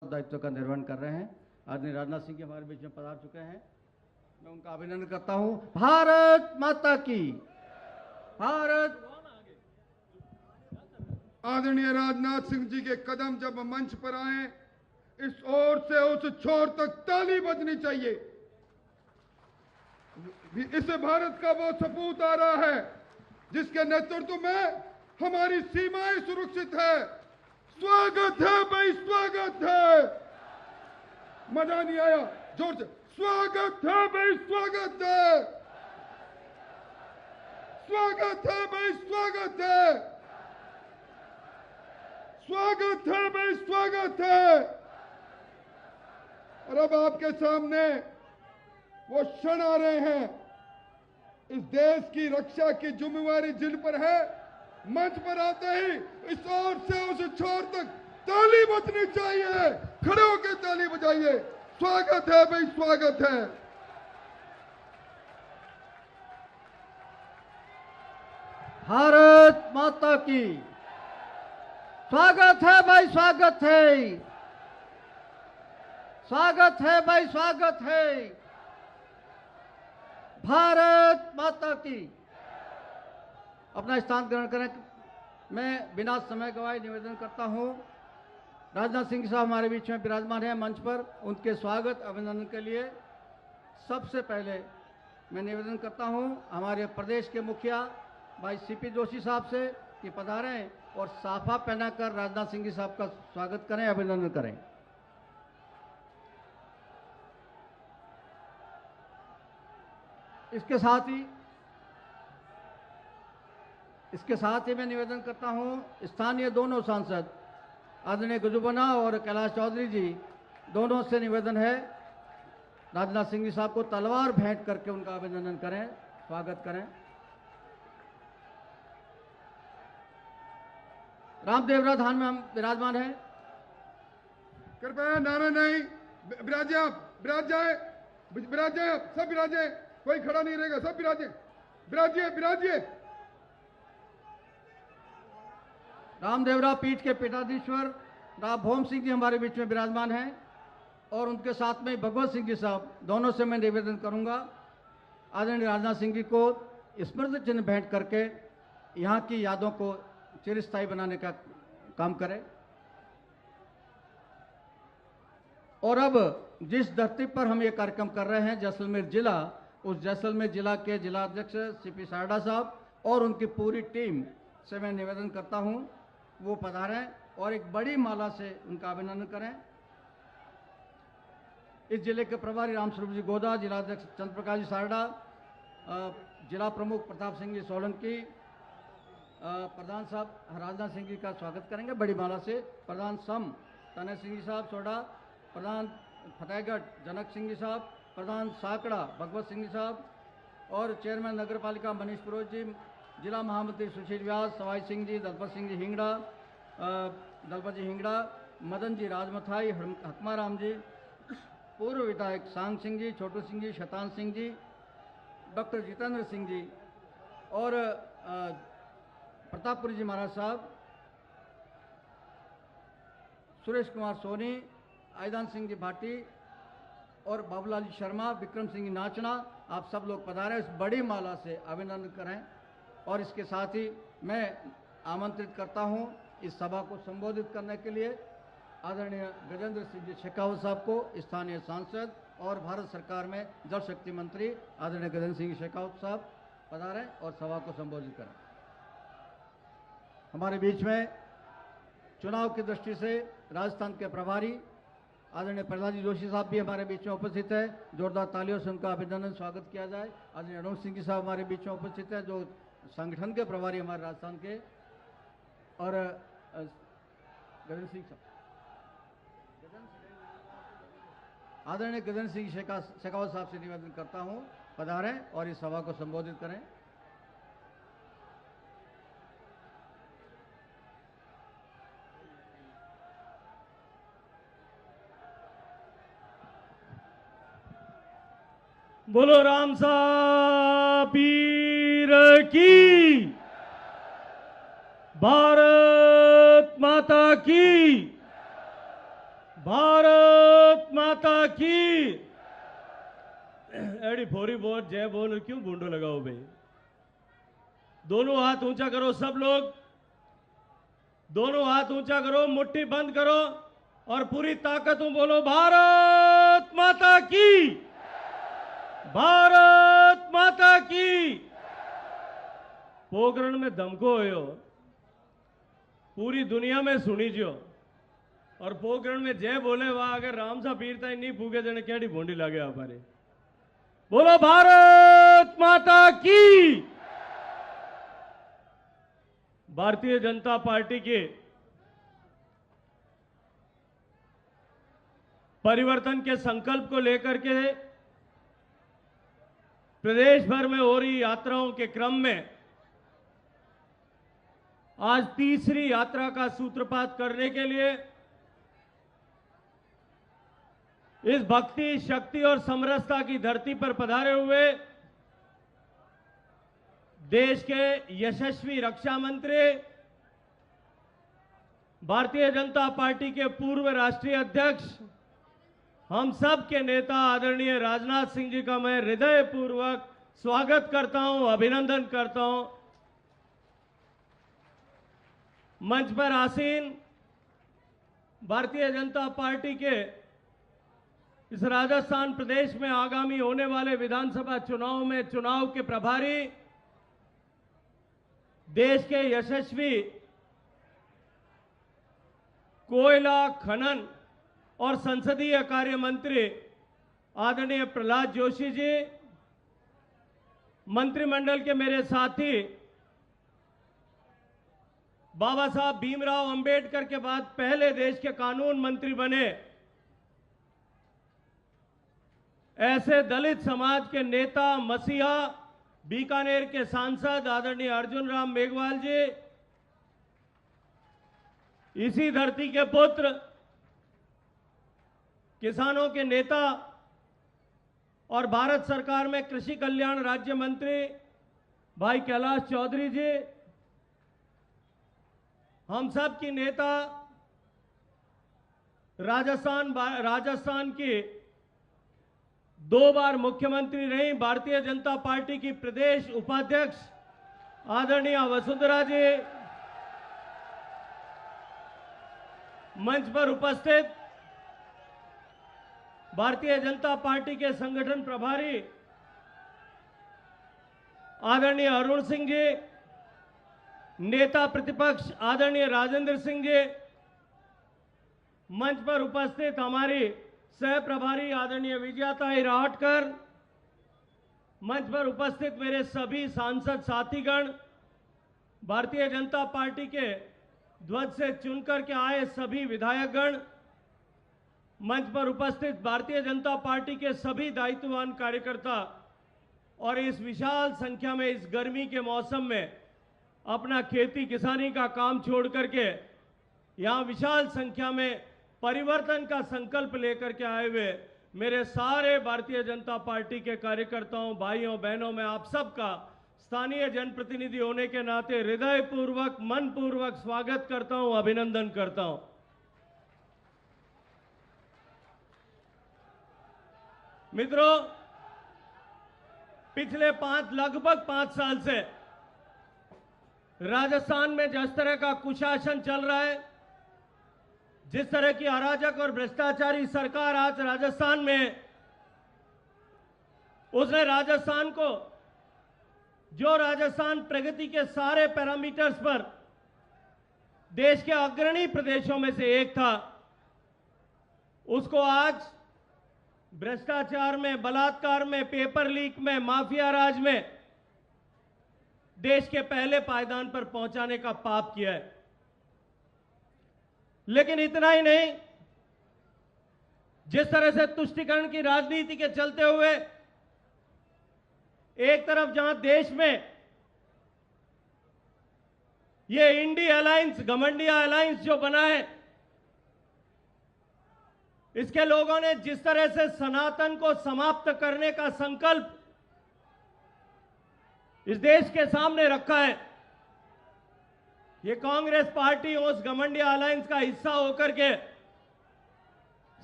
दायित्व का निर्वहन कर रहे हैं। आदरणीय राजनाथ सिंह जी हमारे बीच में पधार चुके हैं, मैं उनका अभिनंदन करता हूं। भारत माता की, भारत। आदरणीय राजनाथ सिंह जी के कदम जब मंच पर आए, इस ओर से उस छोर तक ताली बजनी चाहिए। इस भारत का वो सपूत आ रहा है जिसके नेतृत्व में हमारी सीमाएं सुरक्षित है। स्वागत है भाई, स्वागत है। मजा नहीं आया, जोर से स्वागत है भाई, स्वागत है। स्वागत है भाई, स्वागत है। स्वागत है भाई, स्वागत है। और अब आपके सामने वो क्षण आ रहे हैं, इस देश की रक्षा की जिम्मेवारी जिन पर है, मंच पर आते ही इस ओर से उस छोर तक ताली बजनी चाहिए। खड़े होकर ताली बजाइए। स्वागत है भाई, स्वागत है। भारत माता की, स्वागत है भाई, स्वागत है। स्वागत है भाई, स्वागत है। भारत माता की। अपना स्थान ग्रहण करें। मैं बिना समय गवाए निवेदन करता हूं, राजनाथ सिंह साहब हमारे बीच में विराजमान हैं मंच पर, उनके स्वागत अभिनंदन के लिए सबसे पहले मैं निवेदन करता हूं हमारे प्रदेश के मुखिया भाई सीपी जोशी साहब से कि पधारें और साफा पहनाकर राजनाथ सिंह जी साहब का स्वागत करें, अभिनंदन करें। इसके साथ ही मैं निवेदन करता हूं स्थानीय दोनों सांसद आदरणीय गजुबना और कैलाश चौधरी जी, दोनों से निवेदन है राजनाथ सिंह जी साहब को तलवार भेंट करके उनका अभिनंदन करें, स्वागत करें। रामदेवरा धाम में हम विराजमान हैं। कृपया नारा नहीं, विराजे आप, विराज जाए, आप सब विराजे, कोई खड़ा नहीं रहेगा, सब विराजे, विराजिए। रामदेवरा पीठ के पीठाधीश्वर राव भौम सिंह जी हमारे बीच में विराजमान हैं और उनके साथ में भगवत सिंह जी साहब, दोनों से मैं निवेदन करूंगा आदरणीय राजनाथ सिंह जी को स्मृति चिन्ह भेंट करके यहाँ की यादों को चिरस्थायी बनाने का काम करें। और अब जिस धरती पर हम ये कार्यक्रम कर रहे हैं, जैसलमेर जिला, उस जैसलमेर जिला के जिलाध्यक्ष सीपी सारडा साहब और उनकी पूरी टीम से मैं निवेदन करता हूं वो पधारें और एक बड़ी माला से उनका अभिनंदन करें। इस जिले के प्रभारी रामस्वरूप जी गोदा, जिलाध्यक्ष चंद्रप्रकाश जी सारडा, जिला प्रमुख प्रताप सिंह जी सोलंकी, प्रधान साहब राजनाथ सिंह जी का स्वागत करेंगे बड़ी माला से। प्रधान सम तनय सिंह जी साहब सोडा, प्रधान फतेहगढ़ जनक सिंह जी साहब, प्रधान साकड़ा भगवत सिंह जी साहब और चेयरमैन नगर पालिका मनीष पुरोहित जी, जिला महामंत्री सुशील व्यास, सवाई सिंह जी, दलपत सिंह जी हिंगड़ा, मदन जी राजमथाई, हकमाराम जी, पूर्व विधायक सांग सिंह जी, छोटू सिंह जी, शतान सिंह जी, डॉक्टर जितेंद्र सिंह जी और प्रतापपुरी जी महाराज साहब, सुरेश कुमार सोनी, आयदान सिंह जी भाटी और बाबूलाल जी शर्मा, विक्रम सिंह जी नाचना, आप सब लोग पधारें, इस बड़ी माला से अभिनंदन करें। और इसके साथ ही मैं आमंत्रित करता हूं इस सभा को संबोधित करने के लिए आदरणीय गजेंद्र सिंह जी शेखावत साहब को, स्थानीय सांसद और भारत सरकार में जल शक्ति मंत्री आदरणीय गजेंद्र सिंह शेखावत साहब पधारें और सभा को संबोधित करें। हमारे बीच में चुनाव की दृष्टि से राजस्थान के प्रभारी आदरणीय प्रहलाद जी जोशी साहब भी हमारे बीच में उपस्थित है, जोरदार तालियों से उनका अभिनंदन स्वागत किया जाए। आदरणीय अनूप सिंह जी साहब हमारे बीच में उपस्थित है, जो संगठन के प्रभारी हमारे राजस्थान के, और गजेंद्र सिंह साहब, आदरणीय गजेंद्र सिंह शेखावत साहब से निवेदन करता हूं पधारें और इस सभा को संबोधित करें। बोलो राम साहब पीर की, भारत माता की, भारत माता की। एडी फोरी बहुत जय बोल क्यों बूंडो लगाओ भाई। दोनों हाथ ऊंचा करो सब लोग, दोनों हाथ ऊंचा करो, मुट्ठी बंद करो और पूरी ताकतों बोलो भारत माता की, भारत माता की। पोकरण में धमको हो पूरी दुनिया में सुनी जो और पोकरण में जय बोले वहां अगर राम सा पीरता ही नहीं फूके जने केड़ी भोंडी लागे हमारे। बोलो भारत माता की। भारतीय जनता पार्टी के परिवर्तन के संकल्प को लेकर के प्रदेश भर में हो रही यात्राओं के क्रम में आज तीसरी यात्रा का सूत्रपात करने के लिए इस भक्ति, शक्ति और समरसता की धरती पर पधारे हुए देश के यशस्वी रक्षा मंत्री, भारतीय जनता पार्टी के पूर्व राष्ट्रीय अध्यक्ष, हम सब के नेता आदरणीय राजनाथ सिंह जी का मैं हृदयपूर्वक स्वागत करता हूं, अभिनंदन करता हूं। मंच पर आसीन भारतीय जनता पार्टी के इस राजस्थान प्रदेश में आगामी होने वाले विधानसभा चुनाव में चुनाव के प्रभारी, देश के यशस्वी कोयला खनन और संसदीय कार्य मंत्री आदरणीय प्रहलाद जोशी जी, मंत्रिमंडल के मेरे साथी, बाबा साहब भीमराव अंबेडकर के बाद पहले देश के कानून मंत्री बने ऐसे दलित समाज के नेता, मसीहा, बीकानेर के सांसद आदरणीय अर्जुन राम मेघवाल जी, इसी धरती के पुत्र, किसानों के नेता और भारत सरकार में कृषि कल्याण राज्य मंत्री भाई कैलाश चौधरी जी, हम सब की नेता, राजस्थान की 2 बार मुख्यमंत्री रही भारतीय जनता पार्टी की प्रदेश उपाध्यक्ष आदरणीय वसुंधरा जी, मंच पर उपस्थित भारतीय जनता पार्टी के संगठन प्रभारी आदरणीय अरुण सिंह जी, नेता प्रतिपक्ष आदरणीय राजेंद्र सिंह जी, मंच पर उपस्थित हमारी सह प्रभारी आदरणीय विजयाताई राहटकर, मंच पर उपस्थित मेरे सभी सांसद साथीगण, भारतीय जनता पार्टी के ध्वज से चुनकर के आए सभी विधायकगण, मंच पर उपस्थित भारतीय जनता पार्टी के सभी दायित्ववान कार्यकर्ता और इस विशाल संख्या में इस गर्मी के मौसम में अपना खेती किसानी का काम छोड़ करके यहां विशाल संख्या में परिवर्तन का संकल्प लेकर के आए हुए मेरे सारे भारतीय जनता पार्टी के कार्यकर्ताओं, भाइयों बहनों, में आप सबका स्थानीय जनप्रतिनिधि होने के नाते हृदयपूर्वक, मनपूर्वक स्वागत करता हूं, अभिनंदन करता हूं। मित्रों, पिछले लगभग 5 साल से राजस्थान में जिस तरह का कुशासन चल रहा है, जिस तरह की अराजक और भ्रष्टाचारी सरकार आज राजस्थान में, उसने राजस्थान को, जो राजस्थान प्रगति के सारे पैरामीटर्स पर देश के अग्रणी प्रदेशों में से एक था, उसको आज भ्रष्टाचार में, बलात्कार में, पेपर लीक में, माफिया राज में देश के पहले पायदान पर पहुंचाने का पाप किया है। लेकिन इतना ही नहीं, जिस तरह से तुष्टीकरण की राजनीति के चलते हुए एक तरफ जहां देश में ये इंडी अलायंस, घमंडिया अलायंस जो बना है, इसके लोगों ने जिस तरह से सनातन को समाप्त करने का संकल्प इस देश के सामने रखा है, ये कांग्रेस पार्टी उस घमंडिया अलायंस का हिस्सा होकर के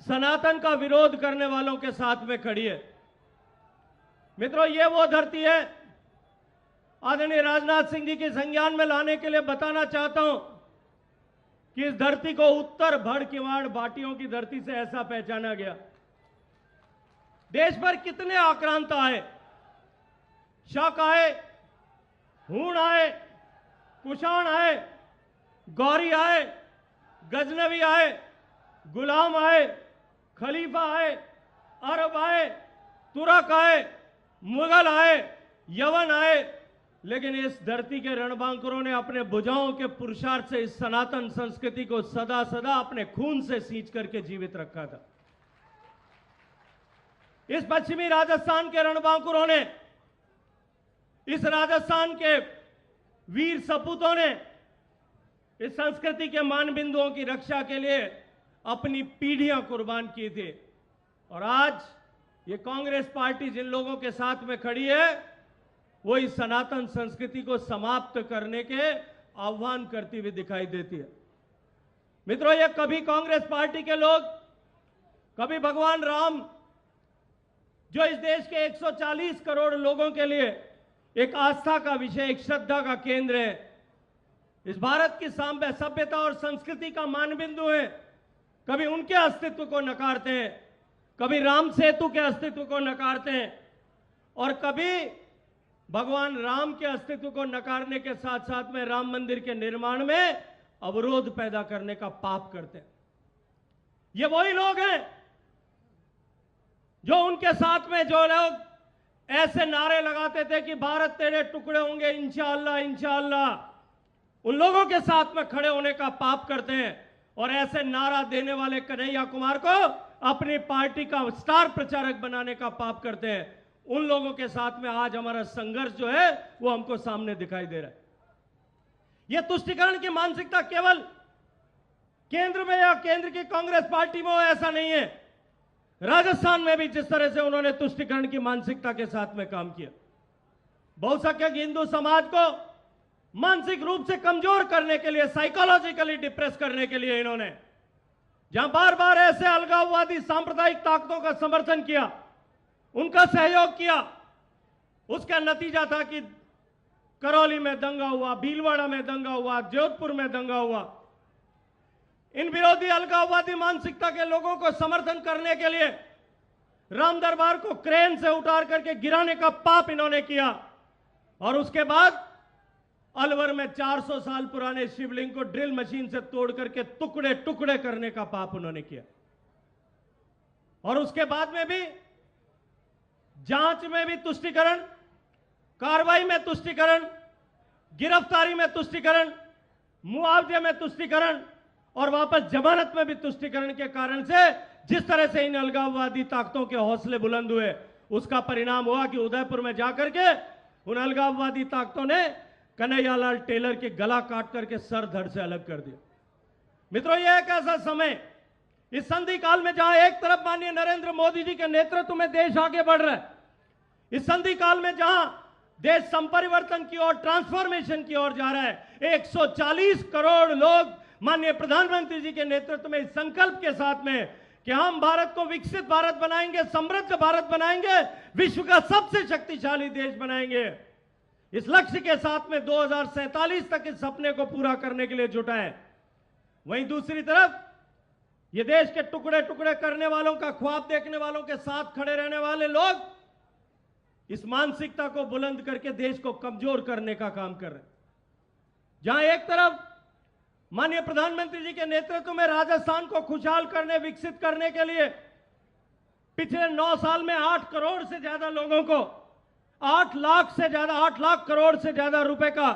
सनातन का विरोध करने वालों के साथ में खड़ी है। मित्रों, ये वो धरती है, आदरणीय राजनाथ सिंह जी के संज्ञान में लाने के लिए बताना चाहता हूं कि इस धरती को उत्तर भड़ किवाड़ बाटियों की धरती से ऐसा पहचाना गया। देश पर कितने आक्रांत आए, शक आए, हूण आए, कुषाण आए, गौरी आए, गजनवी आए, गुलाम आए, खलीफा आए, अरब आए, तुर्क आए, मुगल आए, यवन आए, लेकिन इस धरती के रणबांकुरों ने अपने भुजाओं के पुरुषार्थ से इस सनातन संस्कृति को सदा सदा अपने खून से सींच करके जीवित रखा था। इस पश्चिमी राजस्थान के रणबांकुरों ने, इस राजस्थान के वीर सपूतों ने इस संस्कृति के मानबिंदुओं की रक्षा के लिए अपनी पीढ़ियां कुर्बान की थी। और आज ये कांग्रेस पार्टी जिन लोगों के साथ में खड़ी है, वो इस सनातन संस्कृति को समाप्त करने के आह्वान करती हुई दिखाई देती है। मित्रों, ये कभी कांग्रेस पार्टी के लोग, कभी भगवान राम, जो इस देश के 140 करोड़ लोगों के लिए एक आस्था का विषय, एक श्रद्धा का केंद्र है, इस भारत की सभ्यता और संस्कृति का मानबिंदु है, कभी उनके अस्तित्व को नकारते हैं, कभी राम सेतु के अस्तित्व को नकारते हैं, और कभी भगवान राम के अस्तित्व को नकारने के साथ साथ में राम मंदिर के निर्माण में अवरोध पैदा करने का पाप करते हैं। ये वही लोग हैं जो उनके साथ में जो लोग ऐसे नारे लगाते थे कि भारत तेरे टुकड़े होंगे इंशाअल्लाह इंशाअल्लाह, उन लोगों के साथ में खड़े होने का पाप करते हैं और ऐसे नारा देने वाले कन्हैया कुमार को अपनी पार्टी का स्टार प्रचारक बनाने का पाप करते हैं। उन लोगों के साथ में आज हमारा संघर्ष जो है वो हमको सामने दिखाई दे रहा है। यह तुष्टीकरण की मानसिकता केवल केंद्र में या केंद्र की कांग्रेस पार्टी में हो ऐसा नहीं है। राजस्थान में भी जिस तरह से उन्होंने तुष्टीकरण की मानसिकता के साथ में काम किया, बहुसंख्यक हिंदू समाज को मानसिक रूप से कमजोर करने के लिए, साइकोलॉजिकली डिप्रेस करने के लिए इन्होंने जहां बार बार ऐसे अलगाववादी सांप्रदायिक ताकतों का समर्थन किया, उनका सहयोग किया, उसका नतीजा था कि करौली में दंगा हुआ, भीलवाड़ा में दंगा हुआ, जोधपुर में दंगा हुआ। इन विरोधी अलगाववादी मानसिकता के लोगों को समर्थन करने के लिए राम दरबार को क्रेन से उतार करके गिराने का पाप इन्होंने किया, और उसके बाद अलवर में 400 साल पुराने शिवलिंग को ड्रिल मशीन से तोड़ करके टुकड़े टुकड़े करने का पाप उन्होंने किया। और उसके बाद में भी जांच में भी तुष्टीकरण, कार्रवाई में तुष्टीकरण, गिरफ्तारी में तुष्टीकरण, मुआवजे में तुष्टीकरण और वापस जमानत में भी तुष्टीकरण के कारण से जिस तरह से इन अलगाववादी ताकतों के हौसले बुलंद हुए, उसका परिणाम हुआ कि उदयपुर में जाकर के उन अलगाववादी ताकतों ने कन्हैयालाल टेलर के गला काट करके सर धड़ से अलग कर दिया। मित्रों, यह एक ऐसा समय, इस संधि काल में जहां एक तरफ माननीय नरेंद्र मोदी जी के नेतृत्व में देश आगे बढ़ रहा है, इस संधि काल में जहां देश संपरिवर्तन की ओर, ट्रांसफॉर्मेशन की ओर जा रहा है, 140 करोड़ लोग माननीय प्रधानमंत्री जी के नेतृत्व में इस संकल्प के साथ में कि हम भारत को विकसित भारत बनाएंगे, समृद्ध भारत बनाएंगे, विश्व का सबसे शक्तिशाली देश बनाएंगे, इस लक्ष्य के साथ में 2047 तक इस सपने को पूरा करने के लिए जुटा है। वहीं दूसरी तरफ ये देश के टुकड़े टुकड़े करने वालों का ख्वाब देखने वालों के साथ खड़े रहने वाले लोग इस मानसिकता को बुलंद करके देश को कमजोर करने का काम कर रहे हैं। जहां एक तरफ माननीय प्रधानमंत्री जी के नेतृत्व में राजस्थान को खुशहाल करने, विकसित करने के लिए पिछले 9 साल में 8 करोड़ से ज्यादा लोगों को 8 लाख करोड़ से ज्यादा रुपए का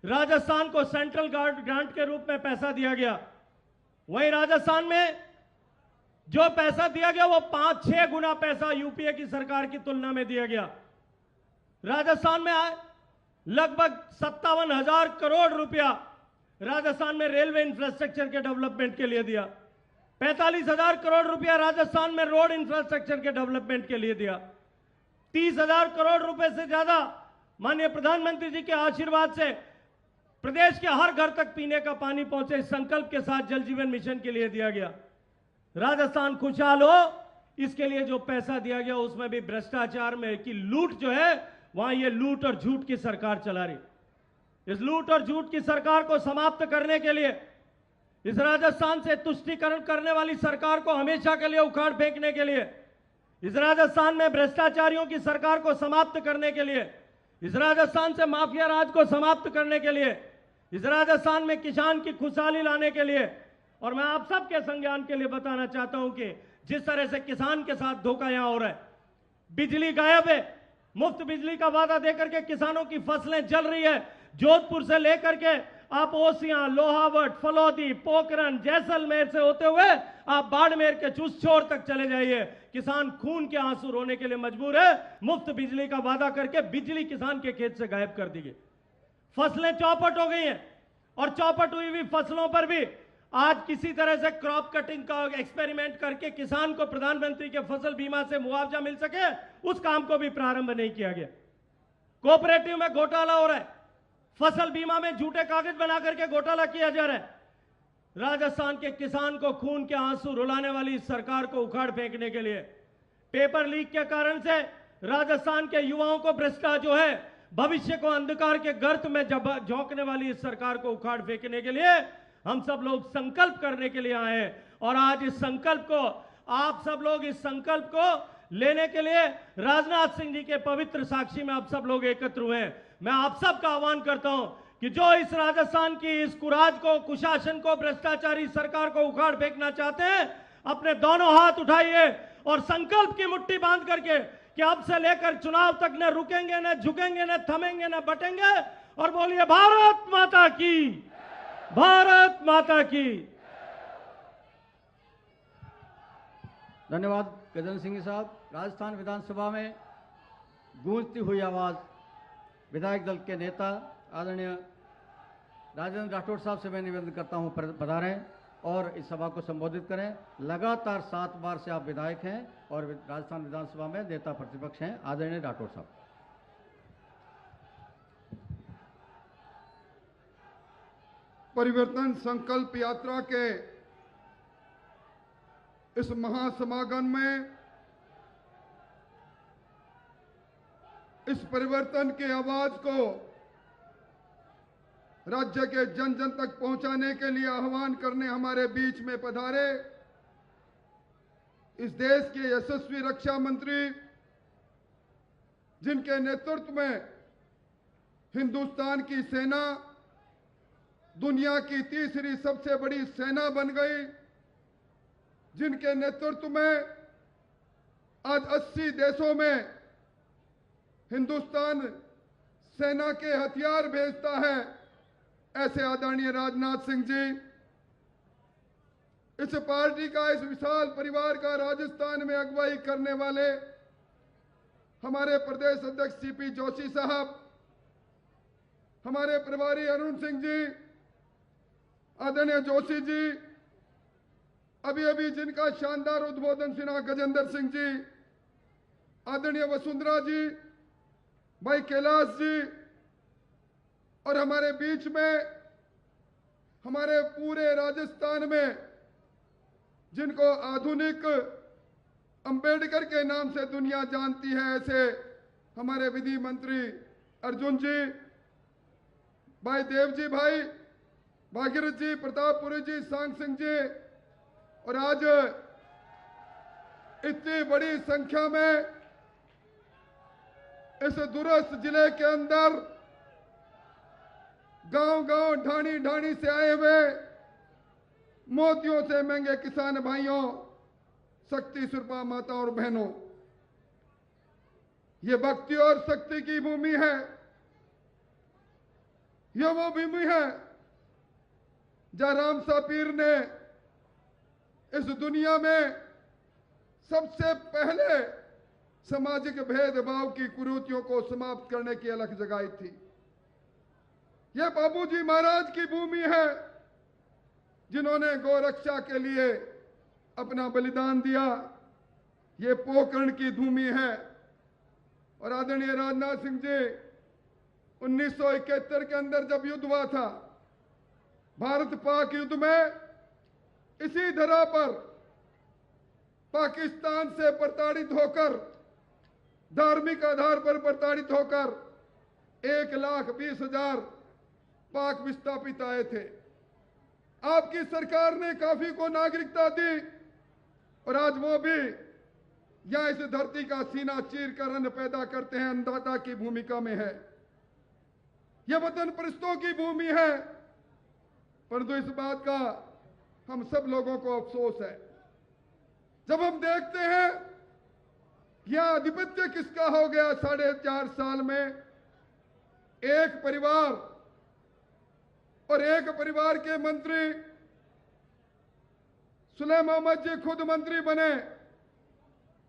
राजस्थान को सेंट्रल ग्रांट के रूप में पैसा दिया गया। वहीं राजस्थान में जो पैसा दिया गया वो 5-6 गुना पैसा यूपीए की सरकार की तुलना में दिया गया। राजस्थान में लगभग 57,000 करोड़ रुपया राजस्थान में रेलवे इंफ्रास्ट्रक्चर के डेवलपमेंट के लिए दिया, 45,000 करोड़ रुपया राजस्थान में रोड इंफ्रास्ट्रक्चर के डेवलपमेंट के लिए दिया, 30,000 करोड़ रुपए से ज्यादा माननीय प्रधानमंत्री जी के आशीर्वाद से प्रदेश के हर घर तक पीने का पानी पहुंचे, इस संकल्प के साथ जल जीवन मिशन के लिए दिया गया। राजस्थान खुशहाल हो, इसके लिए जो पैसा दिया गया उसमें भी भ्रष्टाचार में की लूट जो है, वहां ये लूट और झूठ की सरकार चला रही। इस लूट और झूठ की सरकार को समाप्त करने के लिए, इस राजस्थान से तुष्टीकरण करने वाली सरकार को हमेशा के लिए उखाड़ फेंकने के लिए, इस राजस्थान में भ्रष्टाचारियों की सरकार को समाप्त करने के लिए, इस राजस्थान से माफिया राज को समाप्त करने के लिए, इस राजस्थान में किसान की खुशहाली लाने के लिए, और मैं आप सबके संज्ञान के लिए बताना चाहता हूं कि जिस तरह से किसान के साथ धोखा यहां हो रहा है, बिजली गायब है, मुफ्त बिजली का वादा देकर के किसानों की फसलें जल रही है। जोधपुर से लेकर के आप ओसियां, लोहावट, फलौदी, पोखरण, जैसलमेर से होते हुए आप बाड़मेर के चुसचोर तक चले जाइए, किसान खून के आंसू रोने के लिए मजबूर है। मुफ्त बिजली का वादा करके बिजली किसान के खेत से गायब कर दी गई, फसलें चौपट हो गई हैं, और चौपट हुई हुई फसलों पर भी आज किसी तरह से क्रॉप कटिंग का एक्सपेरिमेंट करके किसान को प्रधानमंत्री के फसल बीमा से मुआवजा मिल सके, उस काम को भी प्रारंभ नहीं किया गया। कोऑपरेटिव में घोटाला हो रहा है, फसल बीमा में झूठे कागज बना करके घोटाला किया जा रहा है। राजस्थान के किसान को खून के आंसू रुलाने वाली इस सरकार को उखाड़ फेंकने के लिए, पेपर लीक के कारण से राजस्थान के युवाओं को भ्रष्टाचार जो है, भविष्य को अंधकार के गर्त में झोंकने वाली इस सरकार को उखाड़ फेंकने के लिए हम सब लोग संकल्प करने के लिए आए हैं। और आज इस संकल्प को, आप सब लोग इस संकल्प को लेने के लिए राजनाथ सिंह जी के पवित्र साक्षी में आप सब लोग एकत्र हुए हैं। मैं आप सबका आह्वान करता हूं कि जो इस राजस्थान की इस कुराज को, कुशासन को, भ्रष्टाचारी सरकार को उखाड़ फेंकना चाहते हैं, अपने दोनों हाथ उठाइए और संकल्प की मुट्ठी बांध करके कि अब से लेकर चुनाव तक न रुकेंगे, न झुकेंगे, न थमेंगे, न बटेंगे, और बोलिए भारत माता की, भारत माता की। धन्यवाद गजेंद्र सिंह साहब। राजस्थान विधानसभा में गूंजती हुई आवाज विधायक दल के नेता आदरणीय राजेंद्र राठौड़ साहब से मैं निवेदन करता हूं पधारें और इस सभा को संबोधित करें। लगातार 7 बार से आप विधायक हैं और राजस्थान विधानसभा में नेता प्रतिपक्ष हैं। आदरणीय राठौड़ साहब। परिवर्तन संकल्प यात्रा के इस महासमागम में इस परिवर्तन की आवाज को राज्य के जन जन तक पहुंचाने के लिए आह्वान करने हमारे बीच में पधारे इस देश के यशस्वी रक्षा मंत्री, जिनके नेतृत्व में हिंदुस्तान की सेना दुनिया की तीसरी सबसे बड़ी सेना बन गई, जिनके नेतृत्व में आज 80 देशों में हिंदुस्तान सेना के हथियार भेजता है, ऐसे आदरणीय राजनाथ सिंह जी, इस पार्टी का, इस विशाल परिवार का राजस्थान में अगुवाई करने वाले हमारे प्रदेश अध्यक्ष सीपी जोशी साहब, हमारे प्रभारी अरुण सिंह जी, आदरणीय जोशी जी, अभी अभी जिनका शानदार उद्बोधन सुना गजेंद्र सिंह जी, आदरणीय वसुंधरा जी, भाई कैलाश जी, और हमारे बीच में हमारे पूरे राजस्थान में जिनको आधुनिक अंबेडकर के नाम से दुनिया जानती है, ऐसे हमारे विधि मंत्री अर्जुन जी, भाई देव जी, भाई भागीरथ जी, प्रतापपुरी जी, सांग सिंह जी, और आज इतनी बड़ी संख्या में इस दूरस्थ जिले के अंदर गांव-गांव, ढाणी-ढाणी से आए हुए मोतियों से महंगे किसान भाइयों, शक्ति स्वरूपा माता और बहनों, ये भक्ति और शक्ति की भूमि है। यह वो भूमि है जहां रामसा पीर ने इस दुनिया में सबसे पहले सामाजिक भेदभाव की कुरीतियों को समाप्त करने की अलख जगाई थी। यह बाबूजी महाराज की भूमि है, जिन्होंने गौरक्षा के लिए अपना बलिदान दिया। ये पोखरण की भूमि है। और आदरणीय राजनाथ सिंह जी, 1971 के अंदर जब युद्ध हुआ था, भारत पाक युद्ध में, इसी धरा पर पाकिस्तान से प्रताड़ित होकर, धार्मिक आधार पर प्रताड़ित होकर 1,20,000 पाक विस्थापित आए थे। आपकी सरकार ने काफी को नागरिकता दी और आज वो भी यहां इस धरती का सीना चीर कर अन्न पैदा करते हैं, अन्नदाता की भूमिका में है। यह वतन परस्तों की भूमि है, परंतु इस बात का हम सब लोगों को अफसोस है जब हम देखते हैं यह आधिपत्य किसका हो गया। 4.5 साल में एक परिवार और एक परिवार के मंत्री सुलेमान मोहम्मद जी खुद मंत्री बने,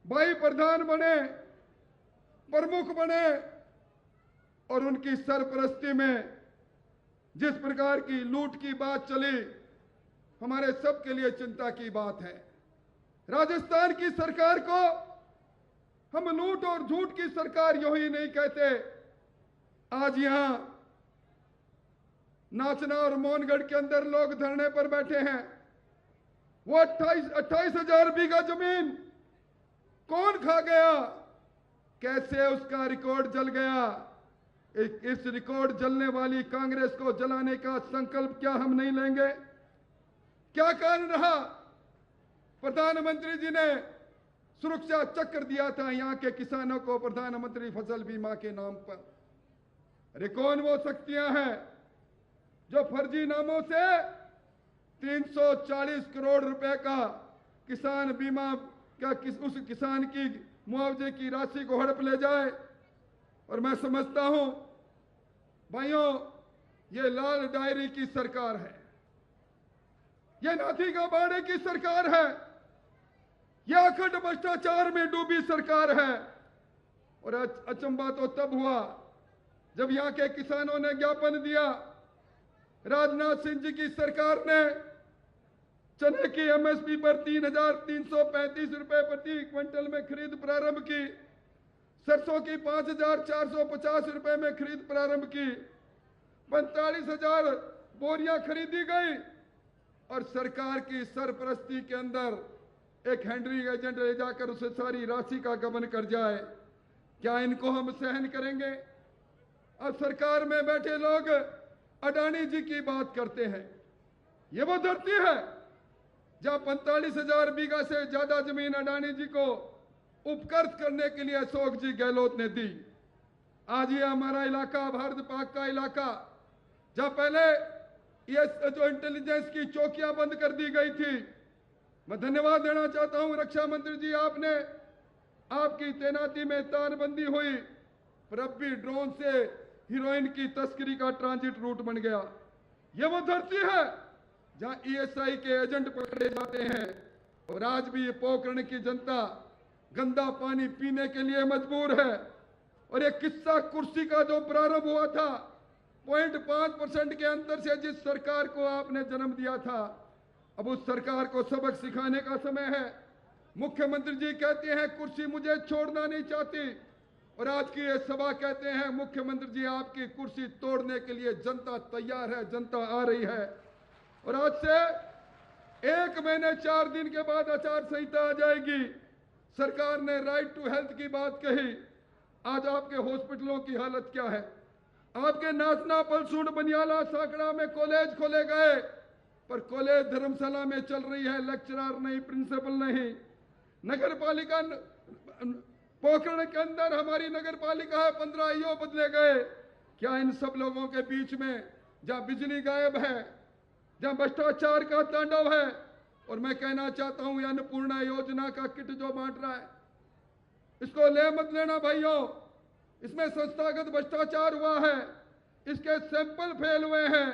भाई प्रधान बने, प्रमुख बने और उनकी सरपरस्ती में जिस प्रकार की लूट की बात चली, हमारे सबके लिए चिंता की बात है। राजस्थान की सरकार को हम लूट और झूठ की सरकार यूं ही नहीं कहते। आज यहां नाचना और मोहनगढ़ के अंदर लोग धरने पर बैठे हैं। वो 28,000 बीघा जमीन कौन खा गया, कैसे उसका रिकॉर्ड जल गया। इस रिकॉर्ड जलने वाली कांग्रेस को जलाने का संकल्प क्या हम नहीं लेंगे? क्या कारण रहा? प्रधानमंत्री जी ने सुरक्षा चक्र दिया था यहां के किसानों को प्रधानमंत्री फसल बीमा के नाम पर। अरे कौन वो शक्तियां हैं जो फर्जी नामों से 340 करोड़ रुपए का किसान बीमा का उस किसान की मुआवजे की राशि को हड़प ले जाए। और मैं समझता हूं भाइयों, ये लाल डायरी की सरकार है, ये नाथी का बाड़े की सरकार है, यह अखंड भ्रष्टाचार में डूबी सरकार है। और अचंभा तो तब हुआ जब यहां के किसानों ने ज्ञापन दिया। राजनाथ सिंह जी की सरकार ने चने की एमएसपी पर 3,335 रुपए प्रति क्विंटल में खरीद प्रारंभ की, सरसों की 5,450 रुपए में खरीद प्रारंभ की, 45,000 बोरियां खरीदी गई और सरकार की सरपरस्ती के अंदर एक हैंडलिंग एजेंट ले जाकर उसे सारी राशि का गबन कर जाए। क्या इनको हम सहन करेंगे? अब सरकार में बैठे लोग अडानी जी की बात करते हैं। ये वो धरती है जहां 45,000 बीघा से ज्यादा जमीन अडानी जी को उपकृत करने के लिए अशोक जी गहलोत ने दी। आज ये हमारा इलाका, भारत पाक का इलाका, जहां पहले ये जो इंटेलिजेंस की चौकियां बंद कर दी गई थी। मैं धन्यवाद देना चाहता हूं रक्षा मंत्री जी, आपकी तैनाती में तारबंदी हुई, पर अब भी ड्रोन से हीरोइन की तस्करी का ट्रांजिट रूट बन गया। यह वो धरती है जहां ईएसआई के एजेंट पकड़े जाते हैं और आज भी ये पोखरण की जनता गंदा पानी पीने के लिए मजबूर है। और एक किस्सा कुर्सी का जो प्रारंभ हुआ था, 0.5% के अंतर से जिस सरकार को आपने जन्म दिया था, अब उस सरकार को सबक सिखाने का समय है। मुख्यमंत्री जी कहते हैं कुर्सी मुझे छोड़ना नहीं चाहती, और आज की ये सभा कहते हैं मुख्यमंत्री जी आपकी कुर्सी तोड़ने के लिए जनता तैयार है, जनता आ रही है। और आज से 1 महीने 4 दिन के बाद आचार संहिता आ जाएगी। सरकार ने राइट टू हेल्थ की बात कही। आज आपके हॉस्पिटलों की हालत क्या है? आपके नाचना, पलसूड़, बनियाला, साकड़ा में कॉलेज खोले गए, पर कॉलेज धर्मशाला में चल रही है, लेक्चरर नहीं, प्रिंसिपल नहीं। नगर पालिका पोखरण के अंदर हमारी नगर पालिका है, 15 ईओ बदले गए। क्या इन सब लोगों के बीच में जहां बिजली गायब है, जहां भ्रष्टाचार का तांडव है, और मैं कहना चाहता हूं अन्नपूर्णा योजना का किट जो बांट रहा है, इसको ले मत लेना भाइयों। इसमें संस्थागत भ्रष्टाचार हुआ है, इसके सैंपल फेल हुए हैं।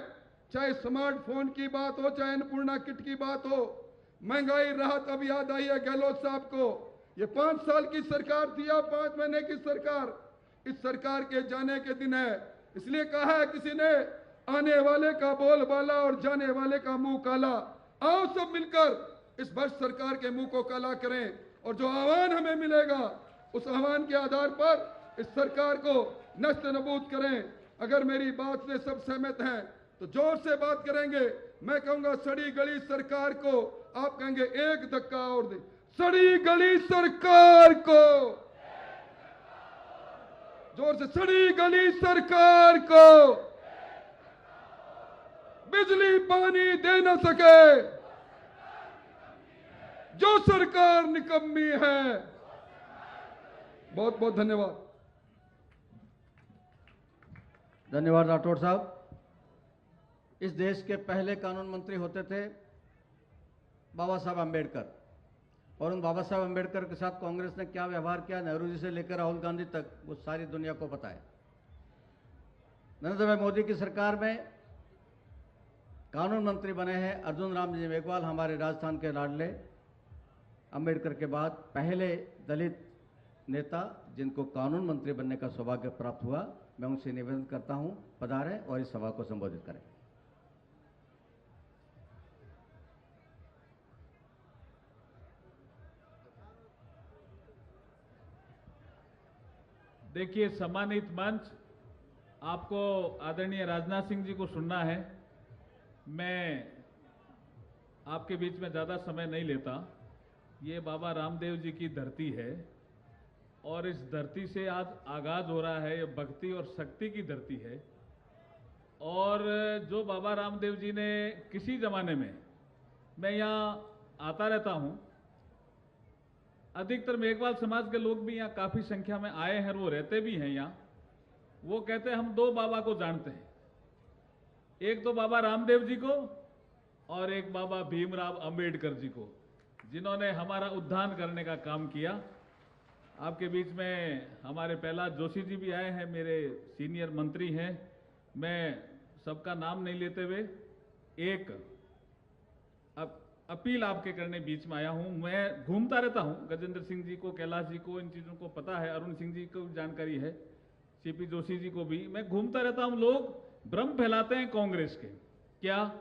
चाहे स्मार्टफोन की बात हो, चाहे अन्नपूर्णा किट की बात हो, महंगाई राहत अब याद आई है गहलोत साहब को। ये 5 साल की सरकार थी या 5 महीने की सरकार? इस सरकार के जाने के दिन है। इसलिए कहा है किसी ने, आने वाले का बोल बाला और जाने वाले का मुंह काला। आओ सब मिलकर इस भ्रष्ट सरकार के मुंह को काला करें, और जो आह्वान हमें मिलेगा उस आह्वान के आधार पर इस सरकार को नष्ट नबूद करें। अगर मेरी बात से सब सहमत हैं तो जोर से बात करेंगे। मैं कहूंगा सड़ी गली सरकार को आप कहेंगे एक धक्का और दे, सड़ी गली सरकार को, जोर से, सड़ी गली सरकार को बिजली पानी दे न सके जो सरकार निकम्मी है। बहुत बहुत धन्यवाद। धन्यवाद राठौड़ साहब। इस देश के पहले कानून मंत्री होते थे बाबा साहब अम्बेडकर, और उन बाबा साहब अम्बेडकर के साथ कांग्रेस ने क्या व्यवहार किया, नेहरू जी से लेकर राहुल गांधी तक, वो सारी दुनिया को पता है। नरेंद्र भाई मोदी की सरकार में कानून मंत्री बने हैं अर्जुन राम जी मेघवाल, हमारे राजस्थान के लाडले, अम्बेडकर के बाद पहले दलित नेता जिनको कानून मंत्री बनने का सौभाग्य प्राप्त हुआ। मैं उनसे निवेदन करता हूं पधारें और इस सभा को संबोधित करें। देखिए, सम्मानित मंच, आपको आदरणीय राजनाथ सिंह जी को सुनना है। मैं आपके बीच में ज़्यादा समय नहीं लेता। ये बाबा रामदेव जी की धरती है और इस धरती से आज आगाज हो रहा है। ये भक्ति और शक्ति की धरती है। और जो बाबा रामदेव जी ने किसी ज़माने में, मैं यहाँ आता रहता हूँ, अधिकतर मेघवाल समाज के लोग भी यहाँ काफ़ी संख्या में आए हैं और वो रहते भी हैं यहाँ। वो कहते हैं हम दो बाबा को जानते हैं, एक तो बाबा रामदेव जी को और एक बाबा भीमराव अंबेडकर जी को, जिन्होंने हमारा उद्धार करने का काम किया। आपके बीच में हमारे प्रहलाद जोशी जी भी आए हैं, मेरे सीनियर मंत्री हैं। मैं सबका नाम नहीं लेते हुए एक अपील आपके करने बीच में आया हूं। मैं घूमता रहता हूं, गजेंद्र सिंह जी को, कैलाश जी को, इन चीज़ों को पता है, अरुण सिंह जी को जानकारी है, सीपी जोशी जी को भी। मैं घूमता रहता हूं। लोग भ्रम फैलाते हैं कांग्रेस के, क्या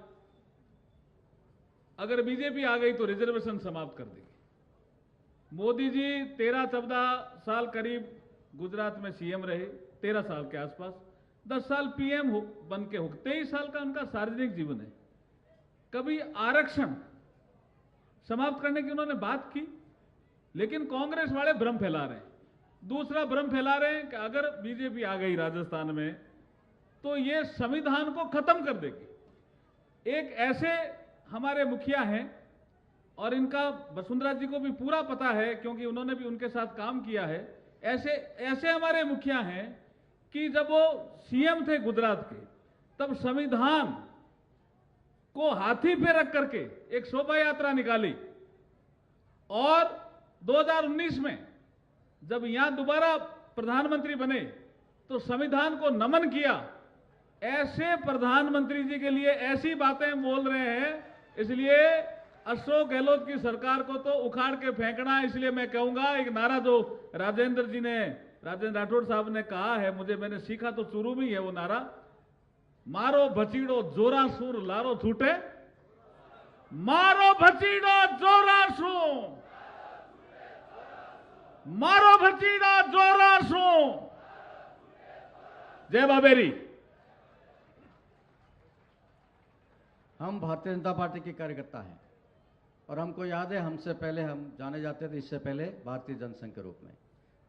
अगर बीजेपी आ गई तो रिजर्वेशन समाप्त कर देगी। मोदी जी 13-14 साल करीब गुजरात में सीएम रहे, 13 साल के आसपास, 10 साल पीएम बन के हो, 23 साल का उनका सार्वजनिक जीवन है। कभी आरक्षण समाप्त करने की उन्होंने बात की, लेकिन कांग्रेस वाले भ्रम फैला रहे हैं। दूसरा भ्रम फैला रहे हैं कि अगर बीजेपी आ गई राजस्थान में तो ये संविधान को खत्म कर देगी। एक ऐसे हमारे मुखिया हैं, और इनका वसुंधरा जी को भी पूरा पता है क्योंकि उन्होंने भी उनके साथ काम किया है। ऐसे हमारे मुखिया हैं कि जब वो सीएम थे गुजरात के, तब संविधान को हाथी पे रख करके एक शोभा यात्रा निकाली, और 2019 में जब यहां दोबारा प्रधानमंत्री बने तो संविधान को नमन किया। ऐसे प्रधानमंत्री जी के लिए ऐसी बातें बोल रहे हैं, इसलिए अशोक गहलोत की सरकार को तो उखाड़ के फेंकना। इसलिए मैं कहूंगा, एक नारा जो राजेंद्र राठौड़ साहब ने कहा है, मैंने सीखा तो शुरू में ही है वो नारा, मारो भचीड़ो जोरासुर लारो छूटे, मारो भचीड़ो जोरासु, मारो भचीड़ो जोरासु। जय बाबेरी। हम भारतीय जनता पार्टी के कार्यकर्ता हैं और हमको याद है, हमसे पहले हम जाने जाते थे, इससे पहले भारतीय जनसंघ के रूप में।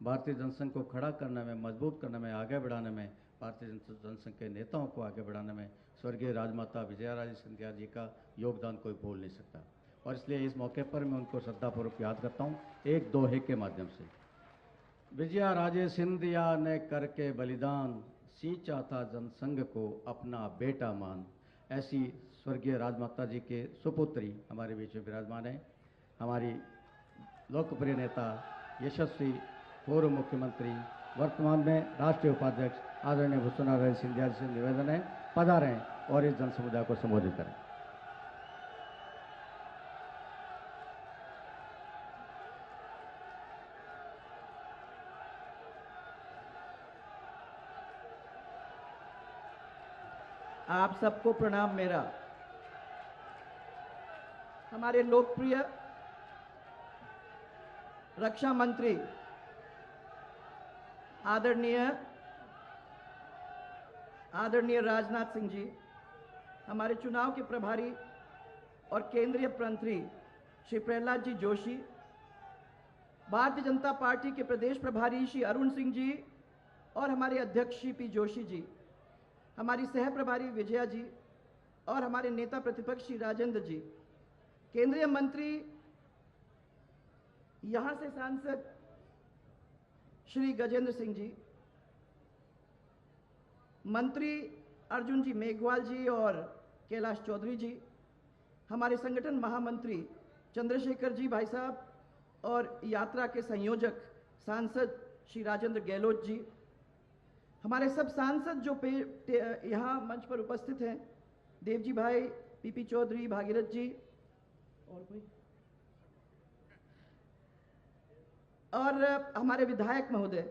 भारतीय जनसंघ को खड़ा करने में, मजबूत करने में, आगे बढ़ाने में, भारतीय जनसंघ के नेताओं को आगे बढ़ाने में स्वर्गीय राजमाता विजया राजे सिंधिया जी का योगदान कोई भूल नहीं सकता। और इसलिए इस मौके पर मैं उनको श्रद्धापूर्वक याद करता हूँ एक दोहे के माध्यम से। विजया राजे सिंधिया ने करके बलिदान, सींचा था जनसंघ को अपना बेटा मान। ऐसी स्वर्गीय राजमाता जी के सुपुत्री हमारे बीच में विराजमान है। हमारी लोकप्रिय नेता, यशस्वी पूर्व मुख्यमंत्री, वर्तमान में राष्ट्रीय उपाध्यक्ष आदरणीय वसुंधरा सिंधिया जी से निवेदन है, पधारें और इस जन समुदाय को संबोधित करें। आप सबको प्रणाम मेरा। हमारे लोकप्रिय रक्षा मंत्री आदरणीय राजनाथ सिंह जी, हमारे चुनाव के प्रभारी और केंद्रीय मंत्री श्री प्रहलाद जी जोशी, भारतीय जनता पार्टी के प्रदेश प्रभारी श्री अरुण सिंह जी और हमारे अध्यक्ष श्री पी जोशी जी, हमारी सह प्रभारी विजया जी और हमारे नेता प्रतिपक्ष श्री राजेंद्र जी, केंद्रीय मंत्री यहां से सांसद श्री गजेंद्र सिंह जी, मंत्री अर्जुन जी मेघवाल जी और कैलाश चौधरी जी, हमारे संगठन महामंत्री चंद्रशेखर जी भाई साहब और यात्रा के संयोजक सांसद श्री राजेंद्र गहलोत जी, हमारे सब सांसद जो यहाँ मंच पर उपस्थित हैं, देवजी भाई, पीपी चौधरी, भागीरथ जी और कोई, और हमारे विधायक महोदय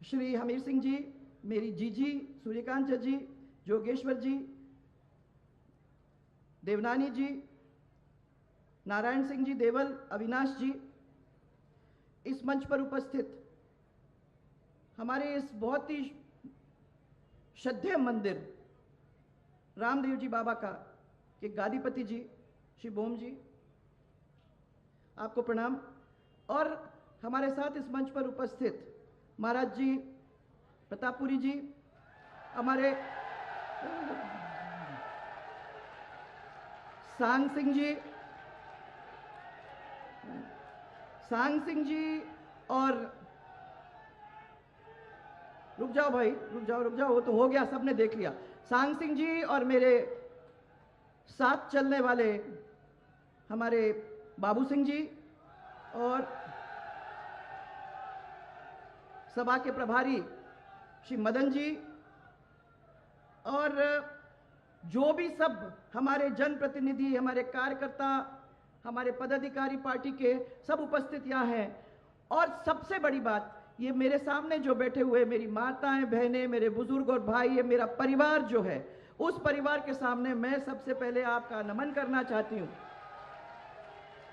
श्री हमीर सिंह जी, मेरी जीजी सूर्यकांत जी, जोगेश्वर जी, देवनानी जी, नारायण सिंह जी देवल, अविनाश जी, इस मंच पर उपस्थित हमारे इस बहुत ही श्रद्धेय मंदिर रामदेव जी बाबा का के गादीपति जी श्री बोम जी, आपको प्रणाम। और हमारे साथ इस मंच पर उपस्थित महाराज जी प्रतापपुरी जी, हमारे सांग सिंह जी और रुक जाओ भाई, रुक जाओ, वो तो हो गया, सबने देख लिया। सांग सिंह जी और मेरे साथ चलने वाले हमारे बाबू सिंह जी और सभा के प्रभारी श्री मदन जी और जो भी सब हमारे जनप्रतिनिधि, हमारे कार्यकर्ता, हमारे पदाधिकारी पार्टी के सब उपस्थित यहाँ हैं। और सबसे बड़ी बात, ये मेरे सामने जो बैठे हुए मेरी माताएं, बहनें, मेरे बुजुर्ग और भाई, ये मेरा परिवार जो है, उस परिवार के सामने मैं सबसे पहले आपका नमन करना चाहती हूँ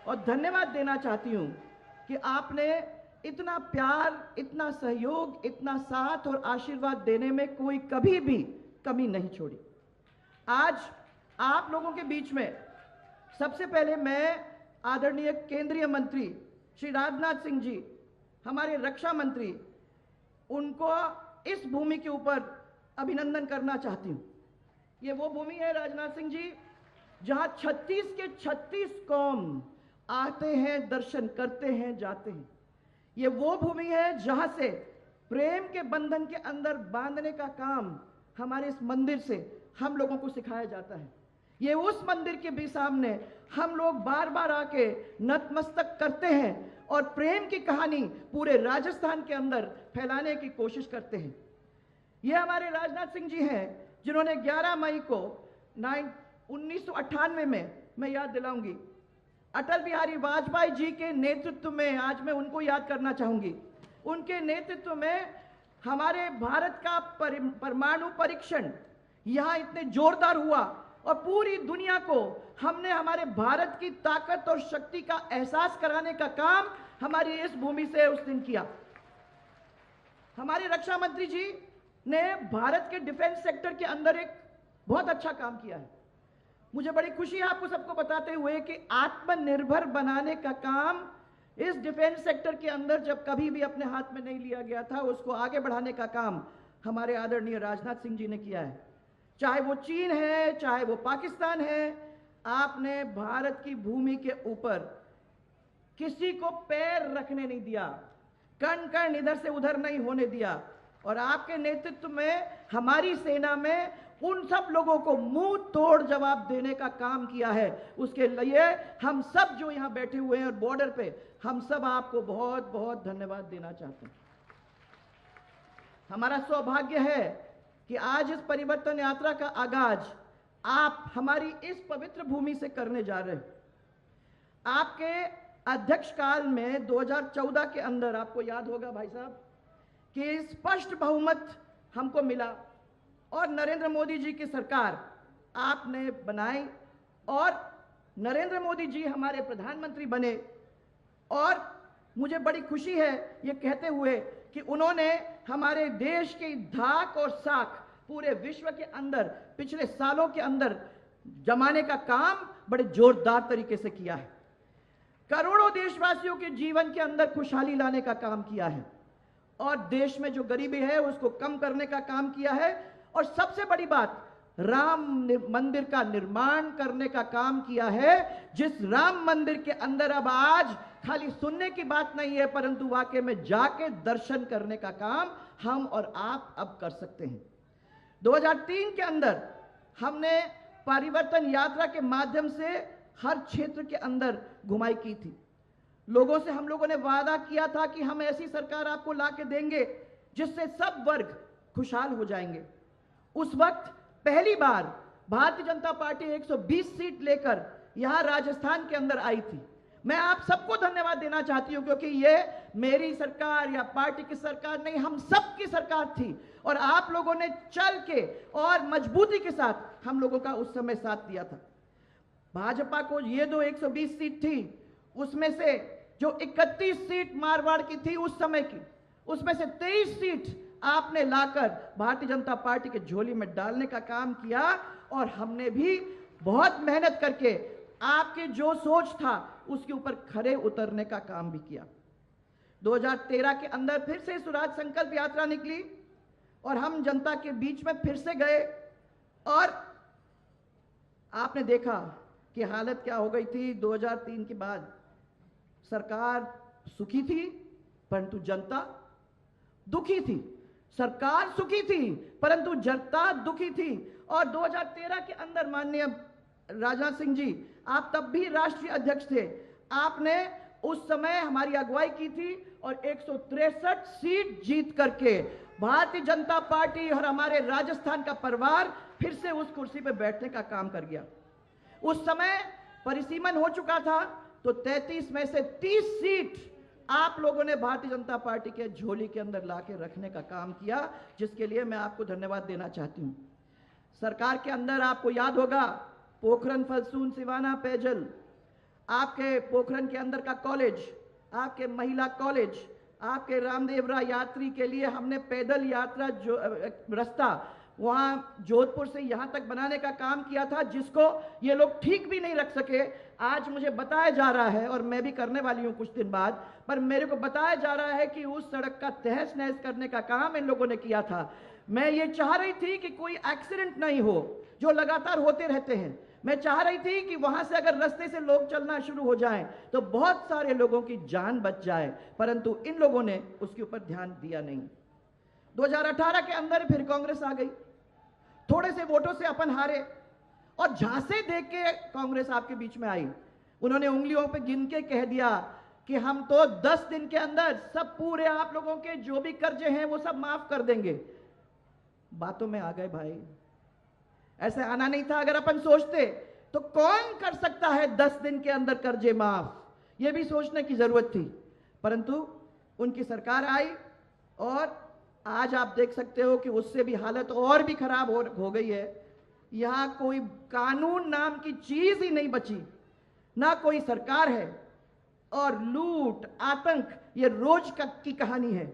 और धन्यवाद देना चाहती हूँ कि आपने इतना प्यार, इतना सहयोग, इतना साथ और आशीर्वाद देने में कोई कभी भी कमी नहीं छोड़ी। आज आप लोगों के बीच में सबसे पहले मैं आदरणीय केंद्रीय मंत्री श्री राजनाथ सिंह जी, हमारे रक्षा मंत्री, उनको इस भूमि के ऊपर अभिनंदन करना चाहती हूँ। ये वो भूमि है राजनाथ सिंह जी जहाँ 36 के 36 कौम आते हैं, दर्शन करते हैं, जाते हैं। ये वो भूमि है जहाँ से प्रेम के बंधन के अंदर बांधने का काम हमारे इस मंदिर से हम लोगों को सिखाया जाता है। ये उस मंदिर के भी सामने हम लोग बार बार आके नतमस्तक करते हैं और प्रेम की कहानी पूरे राजस्थान के अंदर फैलाने की कोशिश करते हैं। ये हमारे राजनाथ सिंह जी हैं जिन्होंने 11 मई को 1998 में, मैं याद दिलाऊंगी, अटल बिहारी वाजपेयी जी के नेतृत्व में, आज मैं उनको याद करना चाहूंगी, उनके नेतृत्व में हमारे भारत का परमाणु परीक्षण यहां इतने जोरदार हुआ और पूरी दुनिया को हमने हमारे भारत की ताकत और शक्ति का एहसास कराने का काम हमारी इस भूमि से उस दिन किया। हमारे रक्षा मंत्री जी ने भारत के डिफेंस सेक्टर के अंदर एक बहुत अच्छा काम किया है। मुझे बड़ी खुशी है आपको सबको बताते हुए कि आत्मनिर्भर बनाने का काम इस डिफेंस सेक्टर के अंदर जब कभी भी अपने हाथ में नहीं लिया गया था, उसको आगे बढ़ाने का काम हमारे आदरणीय राजनाथ सिंह जी ने किया है। चाहे वो चीन है, चाहे वो पाकिस्तान है, आपने भारत की भूमि के ऊपर किसी को पैर रखने नहीं दिया, कण कण इधर से उधर नहीं होने दिया। और आपके नेतृत्व में हमारी सेना में उन सब लोगों को मुंह तोड़ जवाब देने का काम किया है। उसके लिए हम सब जो यहां बैठे हुए हैं और बॉर्डर पे, हम सब आपको बहुत बहुत धन्यवाद देना चाहते हैं। हमारा सौभाग्य है कि आज इस परिवर्तन यात्रा का आगाज आप हमारी इस पवित्र भूमि से करने जा रहे हैं। आपके अध्यक्ष काल में 2014 के अंदर, आपको याद होगा भाई साहब, कि स्पष्ट बहुमत हमको मिला और नरेंद्र मोदी जी की सरकार आपने बनाई और नरेंद्र मोदी जी हमारे प्रधानमंत्री बने। और मुझे बड़ी खुशी है ये कहते हुए कि उन्होंने हमारे देश की धाक और साख पूरे विश्व के अंदर पिछले सालों के अंदर जमाने का काम बड़े जोरदार तरीके से किया है। करोड़ों देशवासियों के जीवन के अंदर खुशहाली लाने का काम किया है और देश में जो गरीबी है उसको कम करने का काम किया है। और सबसे बड़ी बात, राम मंदिर का निर्माण करने का काम किया है, जिस राम मंदिर के अंदर अब आज खाली सुनने की बात नहीं है परंतु वाकई में जाके दर्शन करने का काम हम और आप अब कर सकते हैं। 2003 के अंदर हमने परिवर्तन यात्रा के माध्यम से हर क्षेत्र के अंदर घुमाई की थी। लोगों से हम लोगों ने वादा किया था कि हम ऐसी सरकार आपको ला के देंगे जिससे सब वर्ग खुशहाल हो जाएंगे। उस वक्त पहली बार भारतीय जनता पार्टी 120 सीट लेकर यहां राजस्थान के अंदर आई थी। मैं आप सबको धन्यवाद देना चाहती हूं क्योंकि यह मेरी सरकार या पार्टी की सरकार नहीं, हम सबकी सरकार थी और आप लोगों ने चल के और मजबूती के साथ हम लोगों का उस समय साथ दिया था। भाजपा को ये दो 120 सीट थी, उसमें से जो 31 सीट मारवाड़ की थी उस समय की, उसमें से 23 सीट आपने लाकर भारतीय जनता पार्टी के झोली में डालने का काम किया और हमने भी बहुत मेहनत करके आपके जो सोच था उसके ऊपर खरे उतरने का काम भी किया। 2013 के अंदर फिर से स्वराज संकल्प यात्रा निकली और हम जनता के बीच में फिर से गए और आपने देखा कि हालत क्या हो गई थी। 2003 के बाद सरकार सुखी थी परंतु जनता दुखी थी। सरकार सुखी थी परंतु जनता दुखी थी। और 2013 के अंदर माननीय राजनाथ सिंह जी, आप तब भी राष्ट्रीय अध्यक्ष थे, आपने उस समय हमारी अगुवाई की थी और 163 सीट जीत करके भारतीय जनता पार्टी और हमारे राजस्थान का परिवार फिर से उस कुर्सी पर बैठने का काम कर गया। उस समय परिसीमन हो चुका था तो 33 में से 30 सीट आप लोगों ने भारतीय जनता पार्टी के झोली के अंदर लाके रखने का काम किया, जिसके लिए मैं आपको धन्यवाद देना चाहती हूं। सरकार के अंदर आपको याद होगा पोखरन फलसून सिवाना पेयजल, आपके पोखरन के अंदर का कॉलेज, आपके महिला कॉलेज, आपके रामदेवरा यात्री के लिए हमने पैदल यात्रा जो रास्ता वहां जोधपुर से यहां तक बनाने का काम किया था, जिसको ये लोग ठीक भी नहीं रख सके। आज मुझे बताया जा रहा है और मैं भी करने वाली हूं कुछ दिन बाद, पर मेरे को बताया जा रहा है कि उस सड़क का तहस नहस करने का काम इन लोगों ने किया था। मैं ये चाह रही थी कि कोई एक्सीडेंट नहीं हो जो लगातार होते रहते हैं। मैं चाह रही थी कि वहां से अगर रास्ते से लोग चलना शुरू हो जाएं तो बहुत सारे लोगों की जान बच जाए, परंतु इन लोगों ने उसके ऊपर ध्यान दिया नहीं। 2018 के अंदर फिर कांग्रेस आ गई, थोड़े से वोटों से अपन हारे और झांसे देख के कांग्रेस आपके बीच में आई। उन्होंने उंगलियों पे गिन के कह दिया कि हम तो 10 दिन के अंदर सब पूरे आप लोगों के जो भी कर्जे हैं वो सब माफ कर देंगे। बातों में आ गए भाई, ऐसे आना नहीं था। अगर अपन सोचते तो कौन कर सकता है 10 दिन के अंदर कर्जे माफ, ये भी सोचने की जरूरत थी। परंतु उनकी सरकार आई और आज आप देख सकते हो कि उससे भी हालत और भी खराब हो गई है। यहां कोई कानून नाम की चीज ही नहीं बची, ना कोई सरकार है और लूट आतंक ये रोज की कहानी है।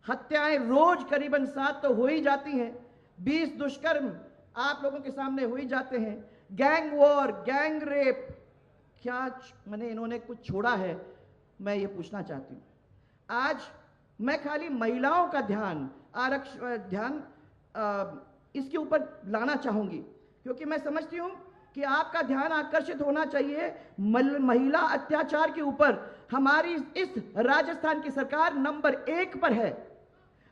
हत्याएं रोज करीबन 7 तो हो ही जाती हैं, 20 दुष्कर्म आप लोगों के सामने हो ही जाते हैं, गैंग वॉर, गैंग रेप, क्या मैंने इन्होंने कुछ छोड़ा है? मैं ये पूछना चाहती हूँ। आज मैं खाली महिलाओं का ध्यान इसके ऊपर लाना चाहूंगी क्योंकि मैं समझती हूं कि आपका ध्यान आकर्षित होना चाहिए महिला अत्याचार के ऊपर। हमारी इस राजस्थान की सरकार नंबर 1 पर है।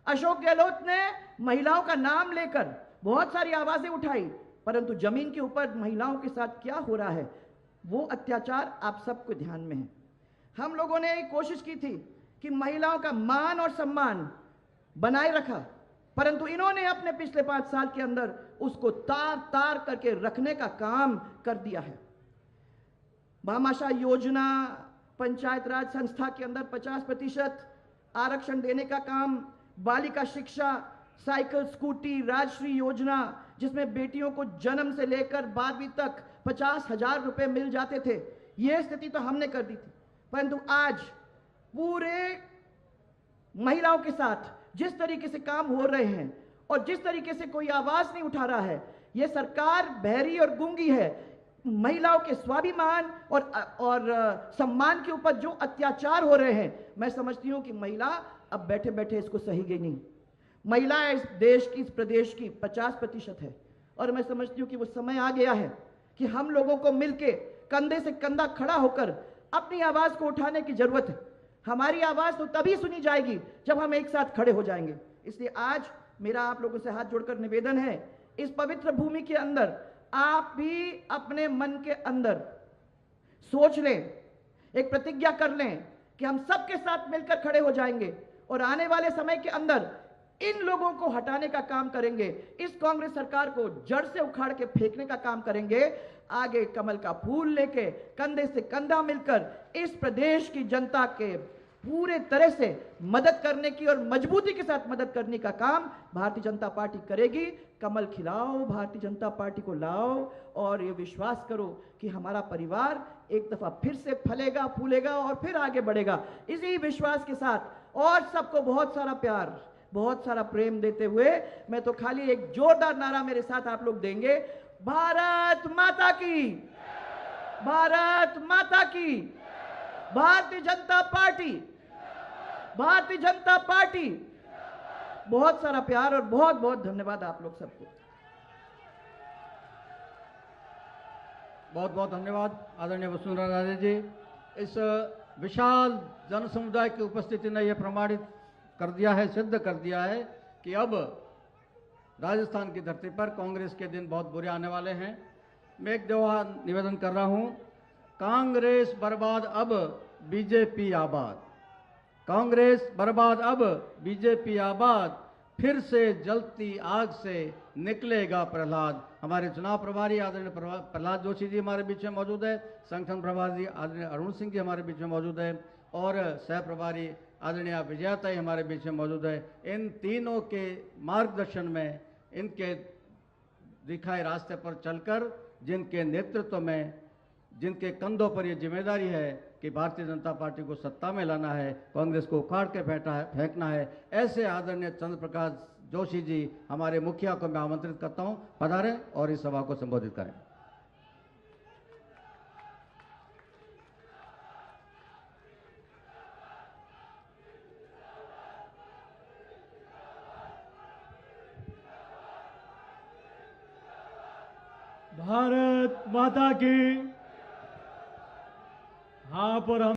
अशोक गहलोत ने महिलाओं का नाम लेकर बहुत सारी आवाजें उठाई, परंतु जमीन के ऊपर महिलाओं के साथ क्या हो रहा है वो अत्याचार आप सबको ध्यान में है। हम लोगों ने एक कोशिश की थी कि महिलाओं का मान और सम्मान बनाए रखा, परंतु इन्होंने अपने पिछले 5 साल के अंदर उसको तार तार करके रखने का काम कर दिया है। भामाशाह योजना, पंचायत राज संस्था के अंदर 50% आरक्षण देने का काम, बालिका शिक्षा, साइकिल स्कूटी, राजश्री योजना जिसमें बेटियों को जन्म से लेकर 12वीं तक 50,000 रुपए मिल जाते थे, यह स्थिति तो हमने कर दी थी। परंतु आज पूरे महिलाओं के साथ जिस तरीके से काम हो रहे हैं और जिस तरीके से कोई आवाज नहीं उठा रहा है, यह सरकार बहरी और गूंगी है। महिलाओं के स्वाभिमान और सम्मान के ऊपर जो अत्याचार हो रहे हैं, मैं समझती हूं कि महिला अब बैठे बैठे इसको सहेगी नहीं। महिला इस देश की, इस प्रदेश की 50% है, और मैं समझती हूं कि वो समय आ गया है कि हम लोगों को मिलके कंधे से कंधा खड़ा होकर अपनी आवाज को उठाने की जरूरत है। हमारी आवाज तो तभी सुनी जाएगी जब हम एक साथ खड़े हो जाएंगे। इसलिए आज मेरा आप लोगों से हाथ जोड़कर निवेदन है, इस पवित्र भूमि के अंदर आप भी अपने मन के अंदर सोच लें, एक प्रतिज्ञा कर लें कि हम सबके साथ मिलकर खड़े हो जाएंगे और आने वाले समय के अंदर इन लोगों को हटाने का काम करेंगे, इस कांग्रेस सरकार को जड़ से उखाड़ के फेंकने का काम करेंगे। आगे कमल का फूल लेके कंधे से कंधा मिलकर इस प्रदेश की जनता के पूरे तरह से मदद करने की और मजबूती के साथ मदद करने का काम भारतीय जनता पार्टी करेगी। कमल खिलाओ, भारतीय जनता पार्टी को लाओ, और ये विश्वास करो कि हमारा परिवार एक दफा फिर से फलेगा, फूलेगा और फिर आगे बढ़ेगा। इसी विश्वास के साथ और सबको बहुत सारा प्यार, बहुत सारा प्रेम देते हुए मैं तो खाली एक जोरदार नारा मेरे साथ आप लोग देंगे, भारत माता की, भारत माता की, भारतीय जनता पार्टी, भारतीय जनता पार्टी। बहुत सारा प्यार और बहुत बहुत धन्यवाद आप लोग सबको। बहुत बहुत धन्यवाद आदरणीय वसुंधरा राजे जी। इस विशाल जन समुदाय की उपस्थिति ने यह प्रमाणित कर दिया है, सिद्ध कर दिया है कि अब राजस्थान की धरती पर कांग्रेस के दिन बहुत बुरे आने वाले हैं। मैं एक दोहा निवेदन कर रहा हूं, कांग्रेस बर्बाद अब बीजेपी आबाद, कांग्रेस बर्बाद अब बीजेपी आबाद, फिर से जलती आग से निकलेगा प्रहलाद। हमारे चुनाव प्रभारी आदरणीय प्रहलाद जोशी जी हमारे बीच में मौजूद है, संगठन प्रभारी आदरणीय अरुण सिंह जी हमारे बीच में मौजूद है, और सह प्रभारी आदरणीय विजयाताई हमारे बीच में मौजूद है। इन तीनों के मार्गदर्शन में, इनके दिखाए रास्ते पर चलकर, जिनके नेतृत्व में, जिनके कंधों पर यह जिम्मेदारी है कि भारतीय जनता पार्टी को सत्ता में लाना है, कांग्रेस को उखाड़ के फेंकना है, ऐसे आदरणीय चंद्र प्रकाश जोशी जी हमारे मुखिया को मैं आमंत्रित करता हूं, पधारें और इस सभा को संबोधित करें। भारत माता की। हाँ, पर हम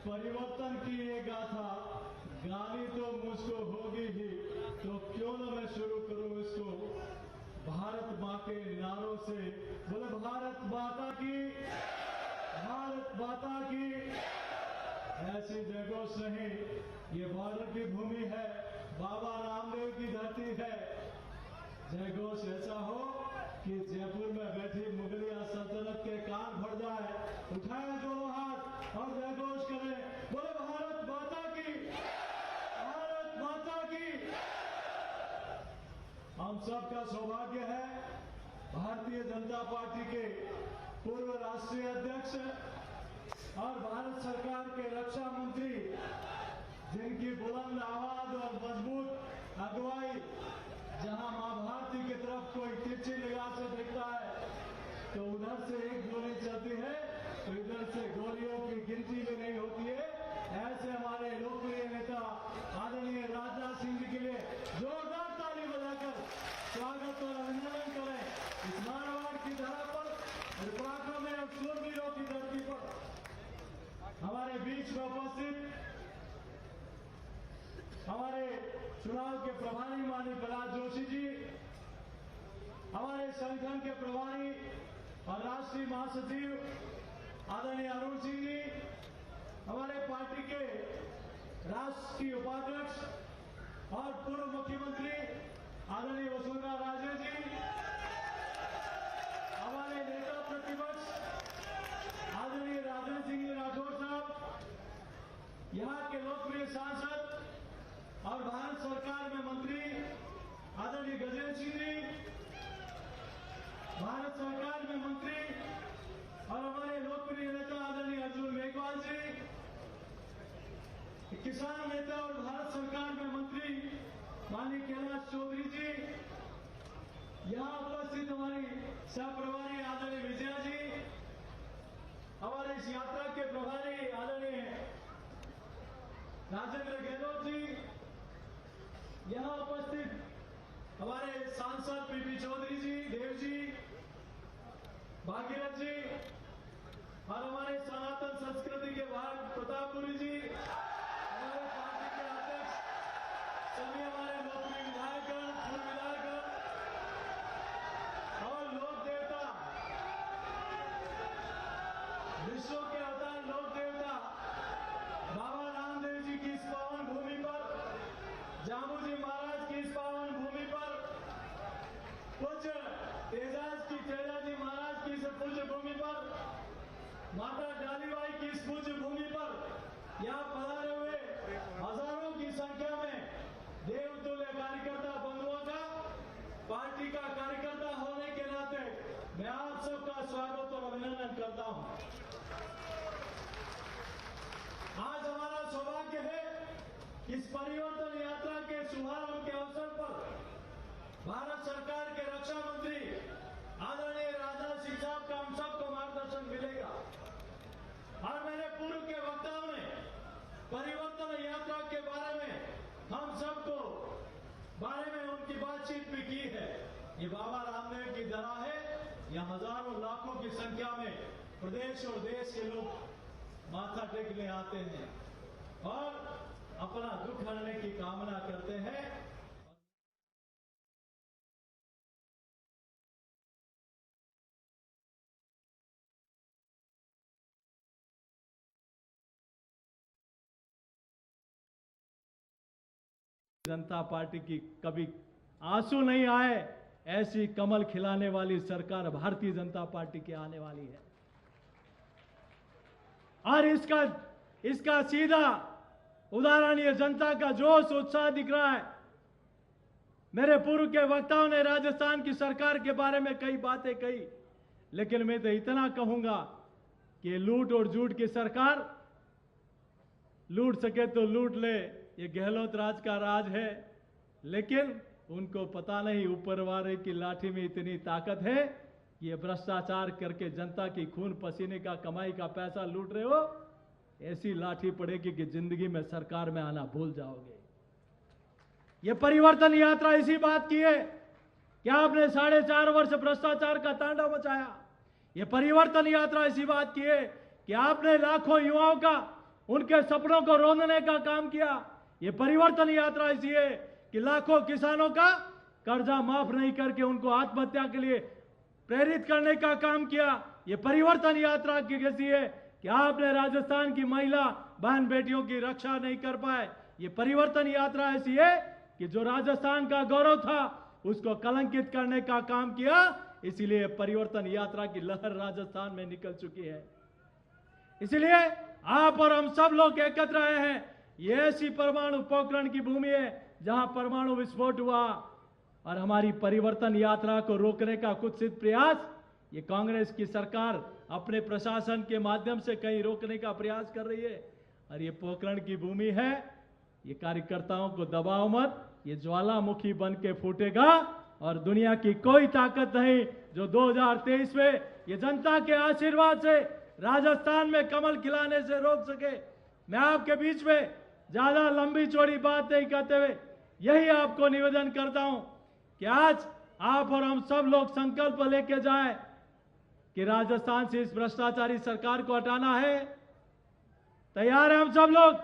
परिवर्तन की ये गाथा गानी तो मुझको होगी ही, तो क्यों न मैं शुरू करूं इसको भारत माँ के नारों से। बोले भारत माता की, भारत माता की। ऐसी जयघोष नहीं, ये बॉर्डर की भूमि है, बाबा रामदेव की धरती है। जयघोष ऐसा हो कि जयपुर में बैठी मुगलिया सल्तनत के कान फट जाए। उठाए दोनों हाथ और जयघोष करें, बोले भारत माता की, भारत माता की। हम सबका सौभाग्य है भारतीय जनता पार्टी के पूर्व राष्ट्रीय अध्यक्ष और भारत सरकार के रक्षा मंत्री, जिनकी बुलंद आवाज और मजबूत अगुवाई, जहां मां भारती की तरफ कोई तिरछी निगाह से देखता है तो उधर से एक गोली चलती है तो इधर से गोलियों की गिनती भी नहीं होती है। ऐसे हमारे लोकप्रिय नेता आदरणीय राजनाथ सिंह जी के लिए जोरदार ताली बजाकर स्वागत और अभिनंदन करें। इस मारवाड़ की धरा पर, पराक्रमी और शूरवीरों की धरती पर हमारे बीच में उपस्थित हमारे चुनाव के प्रभारी माननीय प्रहलाद जोशी जी, हमारे संगठन के प्रभारी और राष्ट्रीय महासचिव आदरणीय अरुण सिंह जी, हमारे पार्टी के राष्ट्रीय उपाध्यक्ष और पूर्व मुख्यमंत्री आदरणीय वसुंधरा राजे जी, हमारे नेता प्रतिपक्ष आदरणीय राजेंद्र सिंह राठौर साहब, यहाँ के लोकप्रिय सांसद और भारत सरकार में मंत्री आदरणीय गजेंद्र सिंह जी, भारत सरकार में मंत्री और हमारे लोकप्रिय नेता आदरणीय अर्जुन मेघवाल जी, किसान नेता और भारत सरकार में मंत्री माननीय कैलाश चौधरी जी, यहाँ उपस्थित हमारी सहप्रभारी आदरणीय विजया जी, हमारे इस यात्रा के प्रभारी आदरणीय राजेंद्र गहलोत जी, यहाँ उपस्थित हमारे सांसद पीपी चौधरी जी, देव जी, भागीरथ जी और हमारे सनातन संस्कृति के भाग प्रतापपुरी जी, हमारे पार्टी के अध्यक्ष, सभी हमारे लोकप्रिय विधायकगण, पूर्व विधायकगण और लोक देवता, विश्व के अवतार लोक देवता बाबा रामदेव जी की इस पावन भूमि पर, जामू जी महाराज की इस पावन भूमि पर, पूज्य तेजाज की तेजाजी महाराज की इस पूज्य भूमि पर, माता डालीबाई की इस पूज्य भूमि पर यहाँ पधारे हुए हजारों की संख्या में देवतुल्य कार्यकर्ता बंधुओं का, पार्टी का कार्यकर्ता होने के नाते मैं आप सबका स्वागत और अभिनंदन करता हूं। आज हमारा सौभाग्य है इस परिवर्तन यात्रा के शुभारंभ के अवसर पर भारत सरकार के रक्षा मंत्री आदरणीय राजनाथ सिंह साहब का हम सबको मार्गदर्शन मिलेगा और मेरे पूर्व के वक्ताओं ने परिवर्तन यात्रा के बारे में हम सबको बारे में उनकी बातचीत भी की है। ये बाबा रामदेव की धरा है, यह हजारों लाखों की संख्या में प्रदेश और देश के लोग माथा टेकने आते हैं और अपना दुख हरने की कामना करते हैं। जनता पार्टी की कभी आंसू नहीं आए, ऐसी कमल खिलाने वाली सरकार भारतीय जनता पार्टी की आने वाली है और इसका सीधा उदाहरण ये जनता का जोश उत्साह दिख रहा है। मेरे पूर्व के वक्ताओं ने राजस्थान की सरकार के बारे में कई बातें कही, लेकिन मैं तो इतना कहूंगा कि लूट और झूठ की सरकार, लूट सके तो लूट ले, ये गहलोत राज का राज है, लेकिन उनको पता नहीं ऊपर वाले की लाठी में इतनी ताकत है कि ये भ्रष्टाचार करके जनता की खून पसीने का कमाई का पैसा लूट रहे हो, ऐसी लाठी पड़ेगी कि जिंदगी में सरकार में आना भूल जाओगे। ये परिवर्तन यात्रा इसी बात की है कि आपने 4.5 वर्ष भ्रष्टाचार का तांडव मचाया। ये परिवर्तन यात्रा इसी बात की है कि आपने लाखों युवाओं का, उनके सपनों को रोंदने का काम किया। ये परिवर्तन यात्रा इसी है कि लाखों किसानों का कर्जा माफ नहीं करके उनको आत्महत्या के लिए प्रेरित करने का काम किया। ये परिवर्तन यात्रा की कैसी है कि आपने राजस्थान की महिला बहन बेटियों की रक्षा नहीं कर पाए। ये परिवर्तन यात्रा ऐसी है कि जो राजस्थान का गौरव था उसको कलंकित करने का काम किया। इसीलिए परिवर्तन यात्रा की लहर राजस्थान में निकल चुकी है। इसलिए आप और हम सब लोग एकत्र आए हैं। ये ऐसी परमाणु पोखरण की भूमि है जहां परमाणु विस्फोट हुआ और हमारी परिवर्तन यात्रा को रोकने का कुत्सित प्रयास ये कांग्रेस की सरकार अपने प्रशासन के माध्यम से कहीं रोकने का प्रयास कर रही है। और ये पोखरण की भूमि है, ये कार्यकर्ताओं को दबाओ मत, ये ज्वालामुखी बन के फूटेगा और दुनिया की कोई ताकत नहीं जो 2023 में ये जनता के आशीर्वाद से राजस्थान में कमल खिलाने से रोक सके। मैं आपके बीच में ज्यादा लंबी चौड़ी बात नहीं करते हुए यही आपको निवेदन करता हूं कि आज आप और हम सब लोग संकल्प लेके जाएं कि राजस्थान से इस भ्रष्टाचारी सरकार को हटाना है। तैयार है हम सब लोग?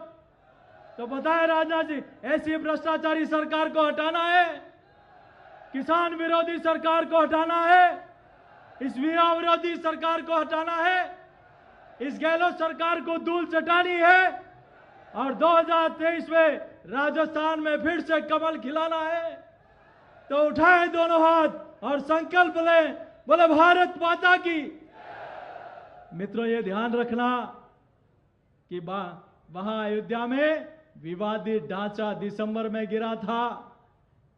तो बताएं राजनाथ जी, ऐसी भ्रष्टाचारी सरकार को हटाना है, किसान विरोधी सरकार को हटाना है, इस वीरा विरोधी सरकार को हटाना है, इस गहलोत सरकार को धूल चटानी है और 2023 में राजस्थान में फिर से कमल खिलाना है। तो उठाएं दोनों हाथ और संकल्प लें, बोले भारत माता की। मित्रों, ये ध्यान रखना कि वहां अयोध्या में विवादित ढांचा दिसंबर में गिरा था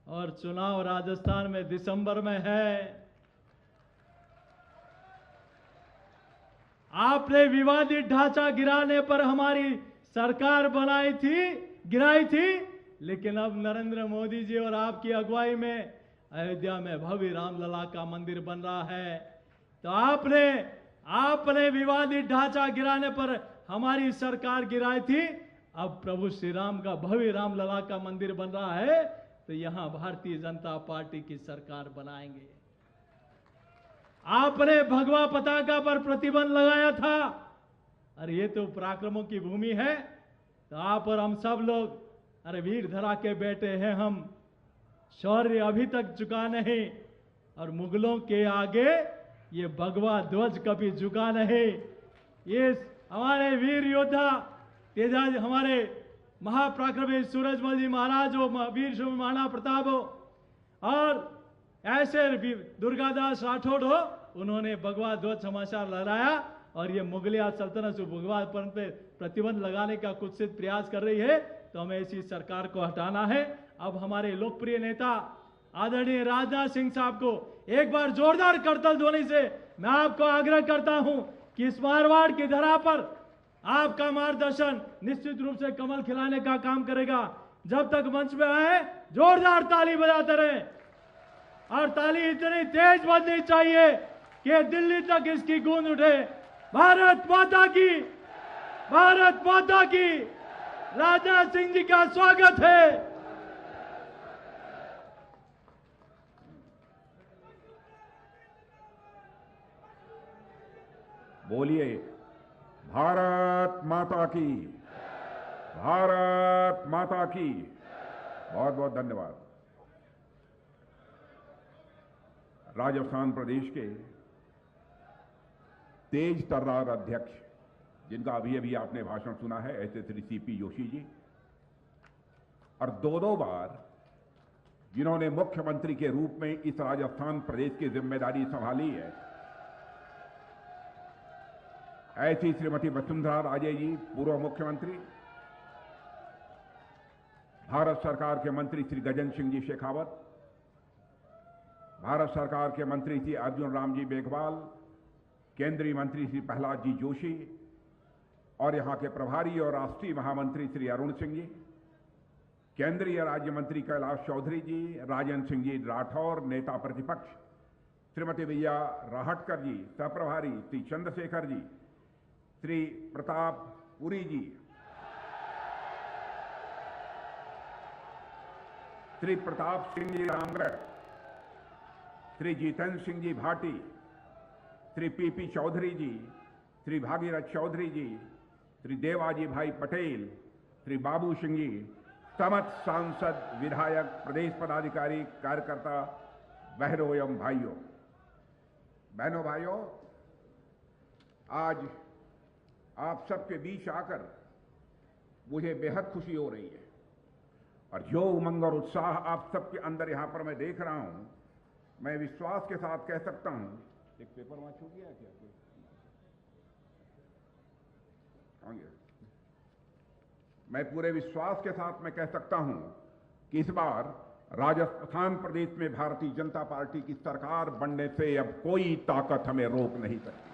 और चुनाव राजस्थान में दिसंबर में है। आपने विवादित ढांचा गिराने पर हमारी सरकार गिराई थी, लेकिन अब नरेंद्र मोदी जी और आपकी अगुवाई में अयोध्या में भव्य रामलला का मंदिर बन रहा है। तो आपने विवादित ढांचा गिराने पर हमारी सरकार गिराई थी, अब प्रभु श्री राम का भव्य रामलला का मंदिर बन रहा है, तो यहां भारतीय जनता पार्टी की सरकार बनाएंगे। आपने भगवा पताका पर प्रतिबंध लगाया था, अरे ये तो पराक्रमों की भूमि है, तो आप और हम सब लोग अरे वीर धरा के बेटे हैं हम, शौर्य अभी तक झुका नहीं, और मुगलों के आगे ये भगवा ध्वज कभी झुका नहीं। ये हमारे वीर योद्धा तेजाज हमारे महापराक्रमी सूरजमल जी महाराज हो, वीर शूर महाराणा प्रताप हो, और ऐसे दुर्गादास राठौड़ हो, उन्होंने भगवा ध्वज समाचार लहराया, और ये मुगलिया सल्तनत भगवा पे प्रतिबंध लगाने का कुत्सित प्रयास कर रही है, तो हमें ऐसी सरकार को हटाना है। अब हमारे लोकप्रिय नेता आदरणीय राजनाथ सिंह साहब को एक बार जोरदार करतल ध्वनि से मैं आपको आग्रह करता हूं कि इस मारवाड़ की धरा पर आपका मार्गदर्शन निश्चित रूप से कमल खिलाने का काम करेगा। जब तक मंच में आए जोरदार ताली बजाते रहे, और ताली इतनी तेज बजनी चाहिए कि दिल्ली तक इसकी गूंज उठे। भारत माता की, भारत माता की। राजनाथ सिंह जी का स्वागत है। बोलिए भारत माता की, भारत माता की। बहुत बहुत धन्यवाद। राजस्थान प्रदेश के तेज तर्रार अध्यक्ष, जिनका अभी अभी आपने भाषण सुना है, ऐसे श्री सीपी जोशी जी, और दो बार जिन्होंने मुख्यमंत्री के रूप में इस राजस्थान प्रदेश की जिम्मेदारी संभाली है, ऐसी श्रीमती वसुंधरा राजे जी, पूर्व मुख्यमंत्री, भारत सरकार के मंत्री श्री गजेंद्र सिंह जी शेखावत, भारत सरकार के मंत्री श्री अर्जुन राम जी मेघवाल, केंद्रीय मंत्री श्री प्रहलाद जी जोशी, और यहां के प्रभारी और राष्ट्रीय महामंत्री श्री अरुण सिंह जी, केंद्रीय राज्य मंत्री कैलाश चौधरी जी, राजेंद्र सिंह जी राठौर, नेता प्रतिपक्ष श्रीमती विजया राहटकर जी, सहप्रभारी श्री चंद्रशेखर जी, श्री प्रताप पुरी जी, श्री प्रताप सिंह जी रामगढ़, श्री जितेंद्र सिंह जी भाटी, श्री पीपी चौधरी जी, श्री भागीरथ चौधरी जी, श्री देवाजी भाई पटेल, श्री बाबू सिंह जी, समस्त सांसद, विधायक, प्रदेश पदाधिकारी, कार्यकर्ता, बहनों एवं भाइयों, बहनों भाइयों, आज आप सबके बीच आकर मुझे बेहद खुशी हो रही है, और जो उमंग और उत्साह आप सबके अंदर यहां पर मैं देख रहा हूं, मैं विश्वास के साथ कह सकता हूं। एक पेपर वहां छूट गया क्या? मैं पूरे विश्वास के साथ मैं कह सकता हूं कि इस बार राजस्थान प्रदेश में भारतीय जनता पार्टी की सरकार बनने से अब कोई ताकत हमें रोक नहीं सकती।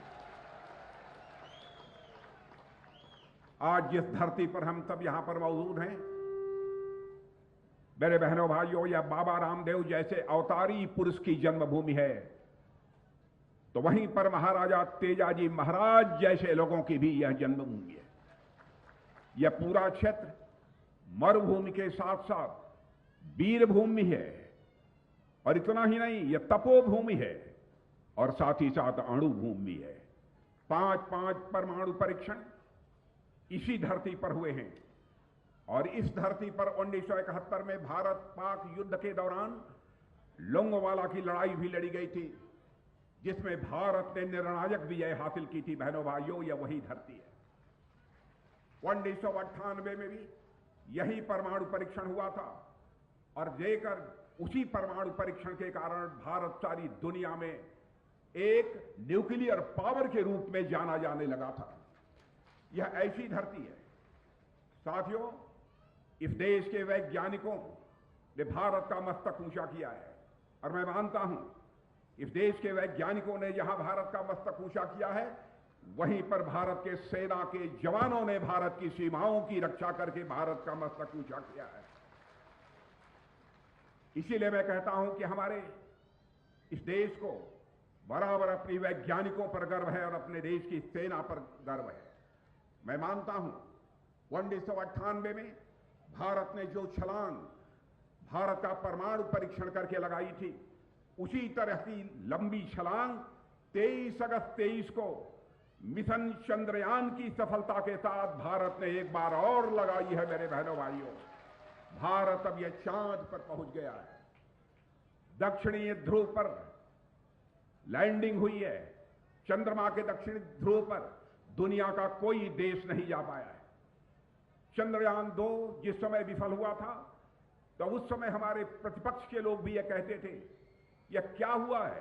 आज जिस धरती पर हम सब यहां पर मौजूद हैं, मेरे बहनों भाइयों, यह बाबा रामदेव जैसे अवतारी पुरुष की जन्मभूमि है, तो वहीं पर महाराजा तेजाजी महाराज जैसे लोगों की भी यह जन्मभूमि है। यह पूरा क्षेत्र मरुभूमि के साथ साथ वीरभूमि है, और इतना ही नहीं, यह तपोभूमि है, और साथ ही साथ अणुभूमि है। 5 परमाणु परीक्षण इसी धरती पर हुए हैं, और इस धरती पर 1971 में भारत पाक युद्ध के दौरान लोंगोवाला की लड़ाई भी लड़ी गई थी, जिसमें भारत ने निर्णायक विजय हासिल की थी। बहनों भाइयों, यह वही धरती है। 1998 में भी यही परमाणु परीक्षण हुआ था, और जेकर उसी परमाणु परीक्षण के कारण भारत सारी दुनिया में एक न्यूक्लियर पावर के रूप में जाना जाने लगा था। यह ऐसी धरती है। साथियों, इस देश के वैज्ञानिकों ने भारत का मस्तक ऊंचा किया है, और मैं मानता हूं इस देश के वैज्ञानिकों ने जहां भारत का मस्तक ऊंचा किया है, वहीं पर भारत के सेना के जवानों ने भारत की सीमाओं की रक्षा करके भारत का मस्तक ऊंचा किया है। इसीलिए मैं कहता हूं कि हमारे इस देश को बराबर अपनी वैज्ञानिकों पर गर्व है और अपने देश की सेना पर गर्व है। मैं मानता हूं 1998 में भारत ने जो छलांग भारत का परमाणु परीक्षण करके लगाई थी, उसी तरह की लंबी छलांग 23 अगस्त 23 को मिशन चंद्रयान की सफलता के साथ भारत ने एक बार और लगाई है। मेरे बहनों भाइयों, भारत अब यह चांद पर पहुंच गया है। दक्षिणी ध्रुव पर लैंडिंग हुई है। चंद्रमा के दक्षिणी ध्रुव पर दुनिया का कोई देश नहीं जा पाया है। चंद्रयान 2 जिस समय विफल हुआ था, तो उस समय हमारे प्रतिपक्ष के लोग भी यह कहते थे यह क्या हुआ है,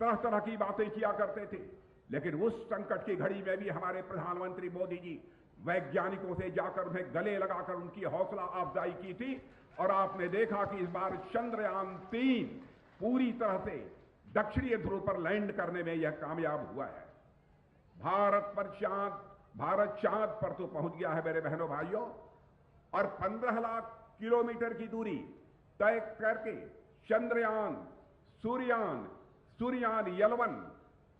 तरह तरह की बातें किया करते थे। लेकिन उस संकट की घड़ी में भी हमारे प्रधानमंत्री मोदी जी वैज्ञानिकों से जाकर उन्हें गले लगाकर उनकी हौसला अफजाई की थी। और आपने देखा कि इस बार चंद्रयान 3 पूरी तरह से दक्षिणी ध्रुव पर लैंड करने में यह कामयाब हुआ है। भारत चांद पर तो पहुंच गया है मेरे बहनों भाइयों, और 15 लाख किलोमीटर की दूरी तय करके चंद्रयान, सूर्ययान 11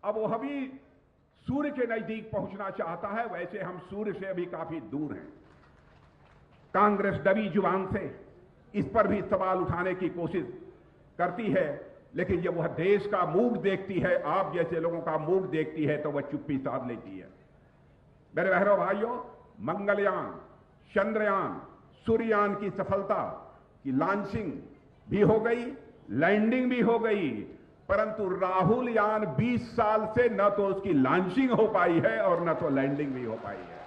अब वह भी सूर्य के नजदीक पहुंचना चाहता है। वैसे हम सूर्य से अभी काफी दूर हैं। कांग्रेस दबी जुबान से इस पर भी सवाल उठाने की कोशिश करती है, लेकिन जब वह देश का मुंह देखती है, आप जैसे लोगों का मुंह देखती है, तो वह चुप्पी साध लेती है। मेरे बहनों भाइयों, मंगलयान, चंद्रयान, सूर्ययान की सफलता की लॉन्चिंग भी हो गई, लैंडिंग भी हो गई, परंतु राहुल यान 20 साल से न तो उसकी लॉन्चिंग हो पाई है और न तो लैंडिंग भी हो पाई है।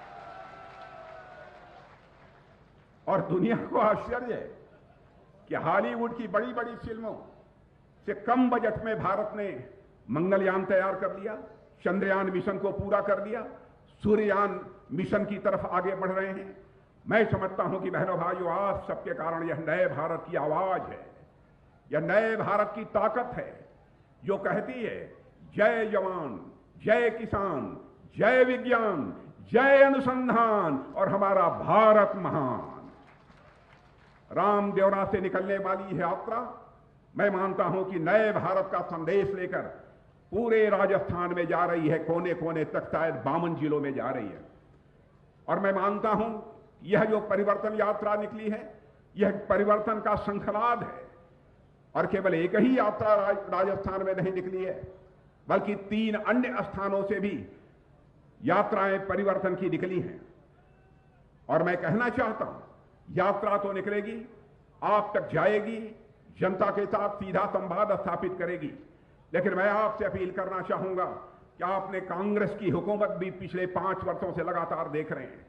और दुनिया को आश्चर्य है कि हॉलीवुड की बड़ी बड़ी फिल्मों से कम बजट में भारत ने मंगलयान तैयार कर लिया, चंद्रयान मिशन को पूरा कर दिया, सूर्ययान मिशन की तरफ आगे बढ़ रहे हैं। मैं समझता हूं कि बहनों भाइयों, आप सबके कारण यह नए भारत की आवाज है, यह नए भारत की ताकत है जो कहती है जय जवान, जय किसान, जय विज्ञान, जय अनुसंधान और हमारा भारत महान। रामदेवरा से निकलने वाली यात्रा मैं मानता हूं कि नए भारत का संदेश लेकर पूरे राजस्थान में जा रही है, कोने कोने तक, शायद 52 जिलों में जा रही है। और मैं मानता हूं यह जो परिवर्तन यात्रा निकली है, यह परिवर्तन का शंखनाद है। और केवल एक ही यात्रा राजस्थान में नहीं निकली है, बल्कि 3 अन्य स्थानों से भी यात्राएं परिवर्तन की निकली हैं। और मैं कहना चाहता हूं, यात्रा तो निकलेगी, आप तक जाएगी, जनता के साथ सीधा संवाद स्थापित करेगी, लेकिन मैं आपसे अपील करना चाहूंगा कि आपने कांग्रेस की हुकूमत भी पिछले 5 वर्षों से लगातार देख रहे हैं,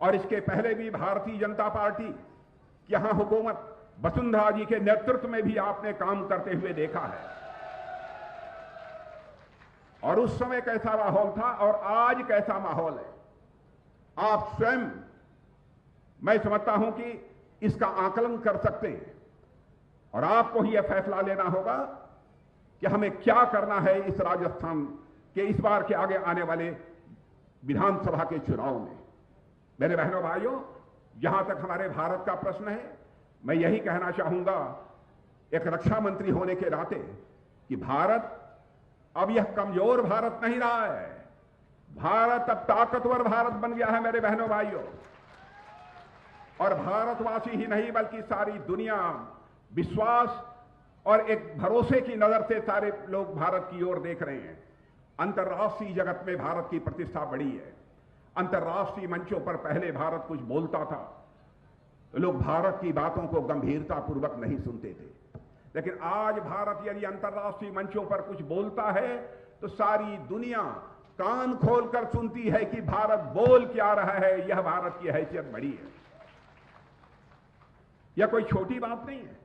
और इसके पहले भी भारतीय जनता पार्टी की यहां हुकूमत वसुंधरा जी के नेतृत्व में भी आपने काम करते हुए देखा है। और उस समय कैसा माहौल था और आज कैसा माहौल है, आप स्वयं, मैं समझता हूं कि इसका आकलन कर सकते हैं। और आपको ही यह फैसला लेना होगा कि हमें क्या करना है इस राजस्थान के इस बार के आगे आने वाले विधानसभा के चुनाव में। मेरे बहनों भाइयों, जहां तक हमारे भारत का प्रश्न है, मैं यही कहना चाहूंगा एक रक्षा मंत्री होने के नाते कि भारत अब यह कमजोर भारत नहीं रहा है, भारत अब ताकतवर भारत बन गया है मेरे बहनों भाइयों। और भारतवासी ही नहीं बल्कि सारी दुनिया विश्वास और एक भरोसे की नजर से सारे लोग भारत की ओर देख रहे हैं। अंतर्राष्ट्रीय जगत में भारत की प्रतिष्ठा बढ़ी है। अंतर्राष्ट्रीय मंचों पर पहले भारत कुछ बोलता था तो लोग भारत की बातों को गंभीरता पूर्वक नहीं सुनते थे, लेकिन आज भारत यदि अंतर्राष्ट्रीय मंचों पर कुछ बोलता है तो सारी दुनिया कान खोलकर सुनती है कि भारत बोल क्या रहा है। यह भारत की हैसियत बढ़ी है, यह कोई छोटी बात नहीं है।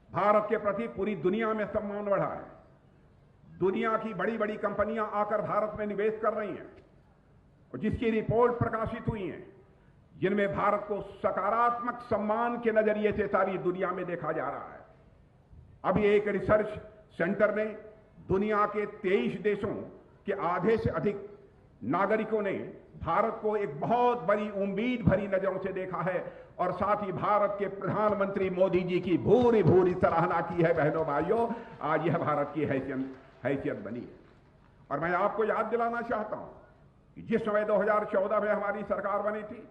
भारत के प्रति पूरी दुनिया में सम्मान बढ़ा है। दुनिया की बड़ी बड़ी कंपनियां आकर भारत में निवेश कर रही हैं, और जिसकी रिपोर्ट प्रकाशित हुई है, जिनमें भारत को सकारात्मक सम्मान के नजरिए से सारी दुनिया में देखा जा रहा है। अभी एक रिसर्च सेंटर ने दुनिया के 23 देशों कि आधे से अधिक नागरिकों ने भारत को एक बहुत बड़ी उम्मीद भरी नजरों से देखा है और साथ ही भारत के प्रधानमंत्री मोदी जी की भूरी भूरी सराहना की है। बहनों भाइयों, आज यह भारत की हैसियत बनी है। और मैं आपको याद दिलाना चाहता हूं कि जिस समय 2014 में हमारी सरकार बनी थी,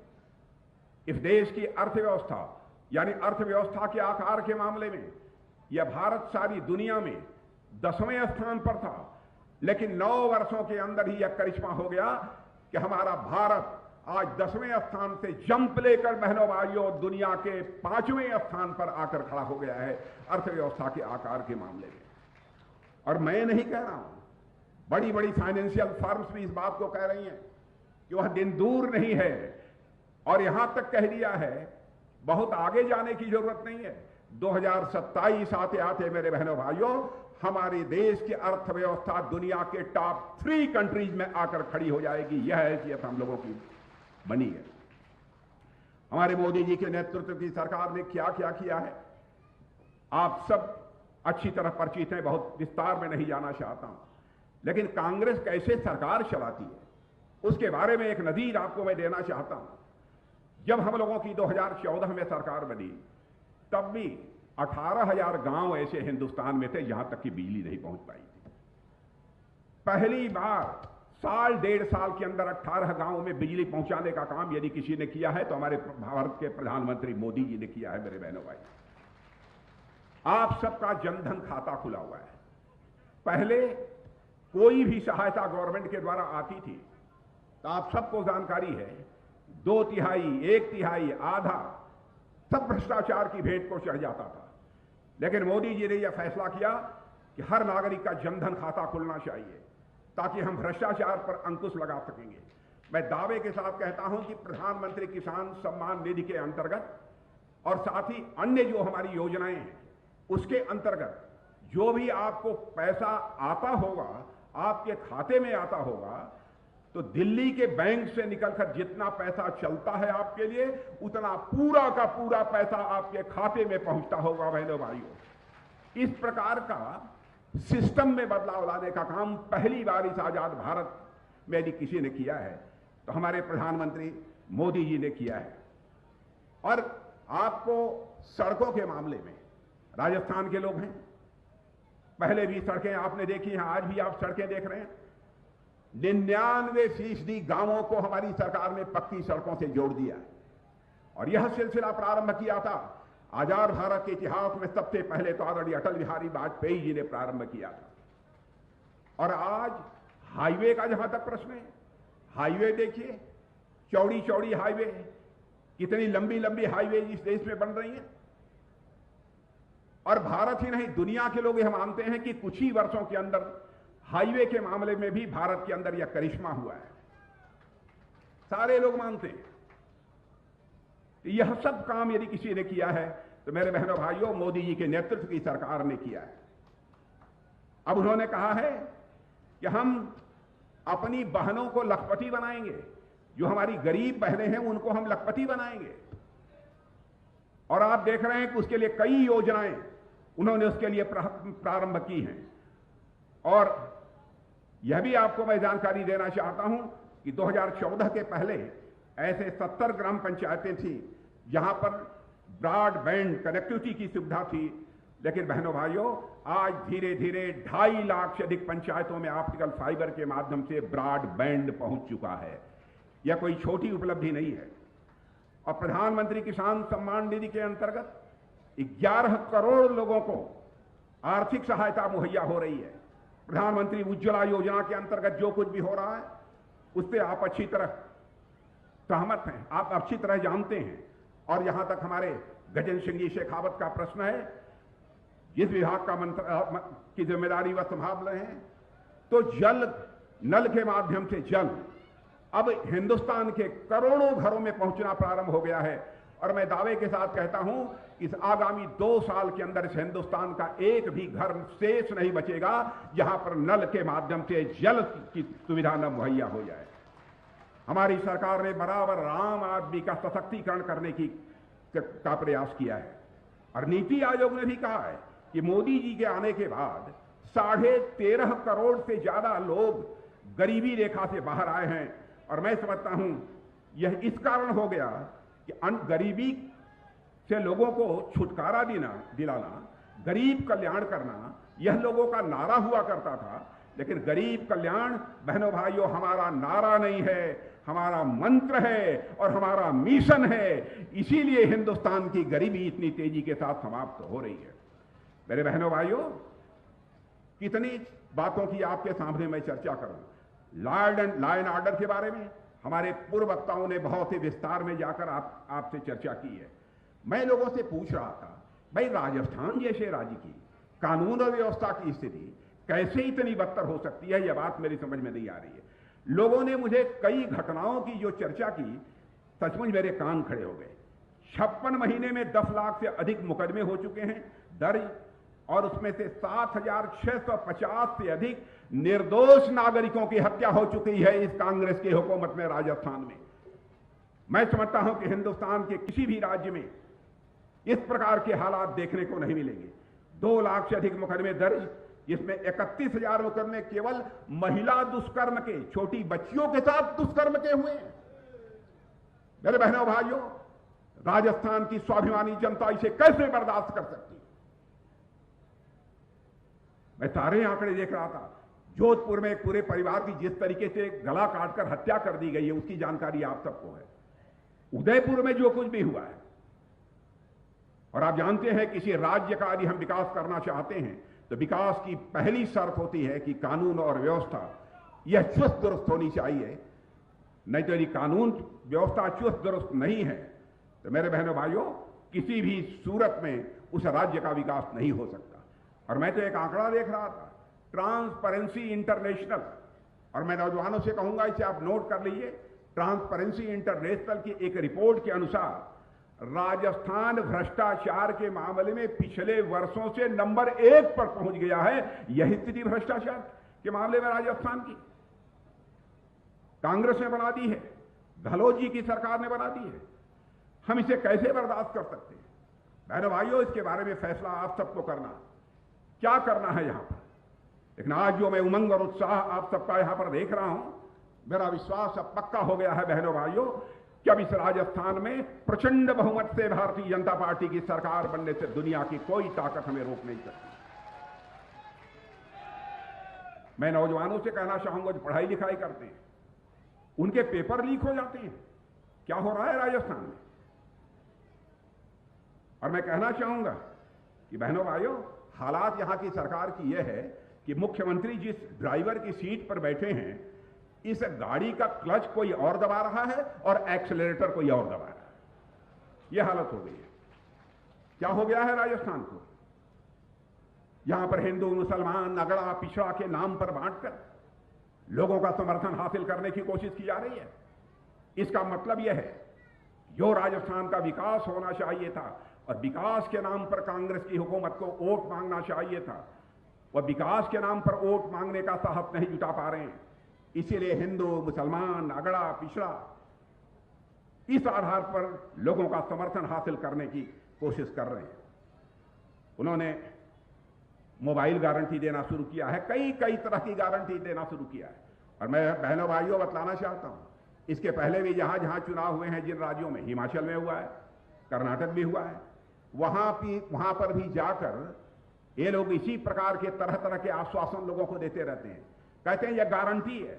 इस देश की अर्थव्यवस्था यानी अर्थव्यवस्था के आकार के मामले में यह भारत सारी दुनिया में 10वें स्थान पर था, लेकिन 9 वर्षों के अंदर ही यह करिश्मा हो गया कि हमारा भारत आज 10वें स्थान से जंप लेकर बहनों भाइयों दुनिया के 5वें स्थान पर आकर खड़ा हो गया है अर्थव्यवस्था के आकार के मामले में। और मैं नहीं कह रहा हूं, बड़ी बड़ी फाइनेंशियल फर्म्स भी इस बात को कह रही हैं कि वह दिन दूर नहीं है, और यहां तक कह दिया है बहुत आगे जाने की जरूरत नहीं है। 2027 आते आते मेरे बहनों भाइयों हमारे देश की अर्थव्यवस्था दुनिया के टॉप 3 कंट्रीज में आकर खड़ी हो जाएगी। यह हैसियत हम लोगों की बनी है। हमारे मोदी जी के नेतृत्व की सरकार ने क्या क्या किया है आप सब अच्छी तरह परिचित हैं, बहुत विस्तार में नहीं जाना चाहता हूं। लेकिन कांग्रेस कैसे सरकार चलाती है उसके बारे में एक नजीर आपको मैं देना चाहता हूं। जब हम लोगों की 2014 में सरकार बनी तब भी 18,000 गांव ऐसे हिंदुस्तान में थे जहां तक कि बिजली नहीं पहुंच पाई थी। पहली बार साल 1.5 साल के अंदर 18 गांवों में बिजली पहुंचाने का काम यदि किसी ने किया है तो हमारे भारत के प्रधानमंत्री मोदी जी ने किया है। मेरे बहनों भाई, आप सबका जनधन खाता खुला हुआ है। पहले कोई भी सहायता गवर्नमेंट के द्वारा आती थी तो आप सबको जानकारी है 2/3, 1/3, आधा सब भ्रष्टाचार की भेंट को चढ़ जाता था। लेकिन मोदी जी ने यह फैसला किया कि हर नागरिक का जनधन खाता खुलना चाहिए ताकि हम भ्रष्टाचार पर अंकुश लगा सकेंगे। मैं दावे के साथ कहता हूं कि प्रधानमंत्री किसान सम्मान निधि के अंतर्गत और साथ ही अन्य जो हमारी योजनाएं हैं उसके अंतर्गत जो भी आपको पैसा आता होगा, आपके खाते में आता होगा, तो दिल्ली के बैंक से निकलकर जितना पैसा चलता है आपके लिए उतना पूरा का पूरा पैसा आपके खाते में पहुंचता होगा। बहनों भाइयों, इस प्रकार का सिस्टम में बदलाव लाने का काम पहली बार इस आजाद भारत में यदि किसी ने किया है तो हमारे प्रधानमंत्री मोदी जी ने किया है। और आपको सड़कों के मामले में राजस्थान के लोग हैं, पहले भी सड़कें आपने देखी हैं, आज भी आप सड़कें देख रहे हैं। 99% गांवों को हमारी सरकार ने पक्की सड़कों से जोड़ दिया है। और यह सिलसिला प्रारंभ किया था आजाद भारत के इतिहास में सबसे पहले तो आदरणीय अटल बिहारी वाजपेयी जी ने प्रारंभ किया था। और आज हाईवे का जहां तक प्रश्न है, हाईवे देखिए, चौड़ी चौड़ी हाईवे, कितनी लंबी लंबी हाईवे इस देश में बन रही है। और भारत ही नहीं, दुनिया के लोग यह मानते हैं कि कुछ ही वर्षों के अंदर हाईवे के मामले में भी भारत के अंदर यह करिश्मा हुआ है। सारे लोग मानते हैं। यह सब काम यदि किसी ने किया है तो मेरे बहनों भाइयों मोदी जी के नेतृत्व की सरकार ने किया है। अब उन्होंने कहा है कि हम अपनी बहनों को लखपति बनाएंगे, जो हमारी गरीब बहनें हैं उनको हम लखपति बनाएंगे। और आप देख रहे हैं कि उसके लिए कई योजनाएं उन्होंने उसके लिए प्रारंभ की हैं। और यह भी आपको मैं जानकारी देना चाहता हूं कि 2014 के पहले ऐसे 70 ग्राम पंचायतें थी जहां पर ब्रॉडबैंड कनेक्टिविटी की सुविधा थी। लेकिन बहनों भाइयों, आज धीरे धीरे 2.5 लाख से अधिक पंचायतों में ऑप्टिकल फाइबर के माध्यम से ब्रॉडबैंड पहुंच चुका है। यह कोई छोटी उपलब्धि नहीं है। और प्रधानमंत्री किसान सम्मान निधि के अंतर्गत 11 करोड़ लोगों को आर्थिक सहायता मुहैया हो रही है। प्रधानमंत्री उज्ज्वला योजना के अंतर्गत जो कुछ भी हो रहा है उससे आप अच्छी तरह सहमत हैं, आप अच्छी तरह जानते हैं। और यहां तक हमारे गजेंद्र सिंह जी शेखावत का प्रश्न है, जिस विभाग का की जिम्मेदारी वह संभाल रहे हैं, तो जल नल के माध्यम से जल अब हिंदुस्तान के करोड़ों घरों में पहुंचना प्रारंभ हो गया है। और मैं दावे के साथ कहता हूं इस आगामी 2 साल के अंदर इस हिंदुस्तान का एक भी घर शेष नहीं बचेगा जहां पर नल के माध्यम से जल की सुविधा न मुहैया हो जाए। हमारी सरकार ने बराबर आम आदमी का सशक्तिकरण करने का प्रयास किया है। और नीति आयोग ने भी कहा है कि मोदी जी के आने के बाद 13.5 करोड़ से ज्यादा लोग गरीबी रेखा से बाहर आए हैं। और मैं समझता हूं यह इस कारण हो गया कि गरीबी से लोगों को छुटकारा दिलाना, गरीब कल्याण करना, यह लोगों का नारा हुआ करता था। लेकिन गरीब कल्याण बहनों भाइयों हमारा नारा नहीं है, हमारा मंत्र है और हमारा मिशन है। इसीलिए हिंदुस्तान की गरीबी इतनी तेजी के साथ समाप्त हो रही है। मेरे बहनों भाइयों, कितनी बातों की आपके सामने मैं चर्चा करूं। लॉ एंड ऑर्डर के बारे में हमारे पूर्व वक्ताओं ने बहुत ही विस्तार में जाकर आपसे चर्चा की है। मैं लोगों से पूछ रहा था, भाई राजस्थान जैसे राज्य की कानून और व्यवस्था की स्थिति कैसे इतनी बदतर हो सकती है, यह बात मेरी समझ में नहीं आ रही है। लोगों ने मुझे कई घटनाओं की जो चर्चा की, सचमुच मेरे कान खड़े हो गए। 56 महीने में 10 लाख से अधिक मुकदमे हो चुके हैं दर्ज, और उसमें से 7,650 से अधिक निर्दोष नागरिकों की हत्या हो चुकी है इस कांग्रेस की हुकूमत में राजस्थान में। मैं समझता हूं कि हिंदुस्तान के किसी भी राज्य में इस प्रकार के हालात देखने को नहीं मिलेंगे। 2 लाख से अधिक मुकदमे दर्ज, जिसमें 31,000 मुकदमे केवल महिला दुष्कर्म के, छोटी बच्चियों के साथ दुष्कर्म के हुए हैं। मेरे बहनों भाइयों, राजस्थान की स्वाभिमानी जनता इसे कैसे बर्दाश्त कर सकती है? मैं सारे आंकड़े देख रहा था। जोधपुर में एक पूरे परिवार की जिस तरीके से गला काटकर हत्या कर दी गई है, उसकी जानकारी आप सबको है। उदयपुर में जो कुछ भी हुआ है, और आप जानते हैं किसी राज्य का यदि हम विकास करना चाहते हैं तो विकास की पहली शर्त होती है कि कानून और व्यवस्था यह चुस्त दुरुस्त होनी चाहिए। नहीं तो यदि कानून व्यवस्था चुस्त दुरुस्त नहीं है तो मेरे बहनों भाइयों, किसी भी सूरत में उस राज्य का विकास नहीं हो सकता। और मैं तो एक आंकड़ा देख रहा था, ट्रांसपेरेंसी इंटरनेशनल, और मैं नौजवानों से कहूंगा इसे आप नोट कर लीजिए। ट्रांसपेरेंसी इंटरनेशनल की एक रिपोर्ट के अनुसार राजस्थान भ्रष्टाचार के मामले में पिछले वर्षों से नंबर 1 पर पहुंच गया है। यही स्थिति भ्रष्टाचार के मामले में राजस्थान की कांग्रेस ने बना दी है, गहलोत जी की सरकार ने बना दी है। हम इसे कैसे बर्दाश्त कर सकते हैं? बहनों भाइयों, इसके बारे में फैसला आप सबको करना, क्या करना है यहां पर। लेकिन आज जो मैं उमंग और उत्साह आप सबका यहां पर देख रहा हूं, मेरा विश्वास अब पक्का हो गया है बहनों भाइयों कि अब इस राजस्थान में प्रचंड बहुमत से भारतीय जनता पार्टी की सरकार बनने से दुनिया की कोई ताकत हमें रोक नहीं सकती। मैं नौजवानों से कहना चाहूंगा जो पढ़ाई लिखाई करते हैं, उनके पेपर लीक हो जाते हैं। क्या हो रहा है राजस्थान में? और मैं कहना चाहूंगा कि बहनों भाइयों, हालात यहां की सरकार की यह है कि मुख्यमंत्री जिस ड्राइवर की सीट पर बैठे हैं, इस गाड़ी का क्लच कोई और दबा रहा है और एक्सेलरेटर कोई और दबा रहा है। यह हालत हो गई है। क्या हो गया है राजस्थान को? यहां पर हिंदू मुसलमान अगड़ा पिछड़ा के नाम पर बांटकर लोगों का समर्थन हासिल करने की कोशिश की जा रही है। इसका मतलब यह है, जो राजस्थान का विकास होना चाहिए था और विकास के नाम पर कांग्रेस की हुकूमत को वोट मांगना चाहिए था, वह विकास के नाम पर वोट मांगने का साहस नहीं जुटा पा रहे हैं। इसीलिए हिंदू मुसलमान अगड़ा पिछड़ा इस आधार पर लोगों का समर्थन हासिल करने की कोशिश कर रहे हैं। उन्होंने मोबाइल गारंटी देना शुरू किया है, कई तरह की गारंटी देना शुरू किया है। और मैं बहनों भाइयों बतलाना चाहता हूं, इसके पहले भी जहां जहां चुनाव हुए हैं जिन राज्यों में, हिमाचल में हुआ है, कर्नाटक भी हुआ है, वहां पर भी जाकर ये लोग इसी प्रकार के तरह तरह के आश्वासन लोगों को देते रहते हैं। कहते हैं यह गारंटी है,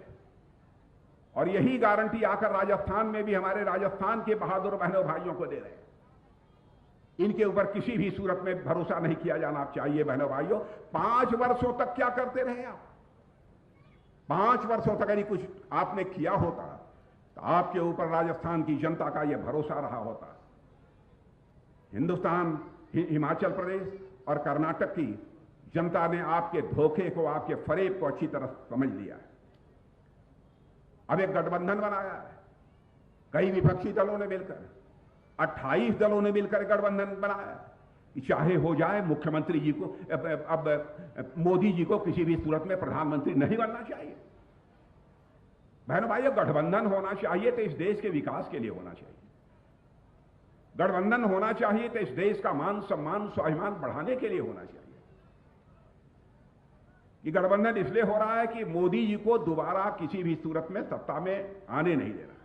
और यही गारंटी आकर राजस्थान में भी हमारे राजस्थान के बहादुर बहनों भाइयों को दे रहे हैं। इनके ऊपर किसी भी सूरत में भरोसा नहीं किया जाना चाहिए बहनों भाइयों। 5 वर्षों तक क्या करते रहे आप? 5 वर्षों तक यदि कुछ आपने किया होता तो आपके ऊपर राजस्थान की जनता का यह भरोसा रहा होता। हिंदुस्तान, हिमाचल प्रदेश और कर्नाटक की जनता ने आपके धोखे को, आपके फरेब को अच्छी तरह समझ लिया है। अब एक गठबंधन बनाया है, कई विपक्षी दलों ने मिलकर, 28 दलों ने मिलकर गठबंधन बनाया कि चाहे हो जाए, मुख्यमंत्री जी को, अब मोदी जी को किसी भी सूरत में प्रधानमंत्री नहीं बनना चाहिए। बहनों भाइयों, गठबंधन होना चाहिए तो इस देश के विकास के लिए होना चाहिए। गठबंधन होना चाहिए तो इस देश का मान सम्मान स्वाभिमान बढ़ाने के लिए होना चाहिए। कि गठबंधन इसलिए हो रहा है कि मोदी जी को दोबारा किसी भी सूरत में सत्ता में आने नहीं दे रहा।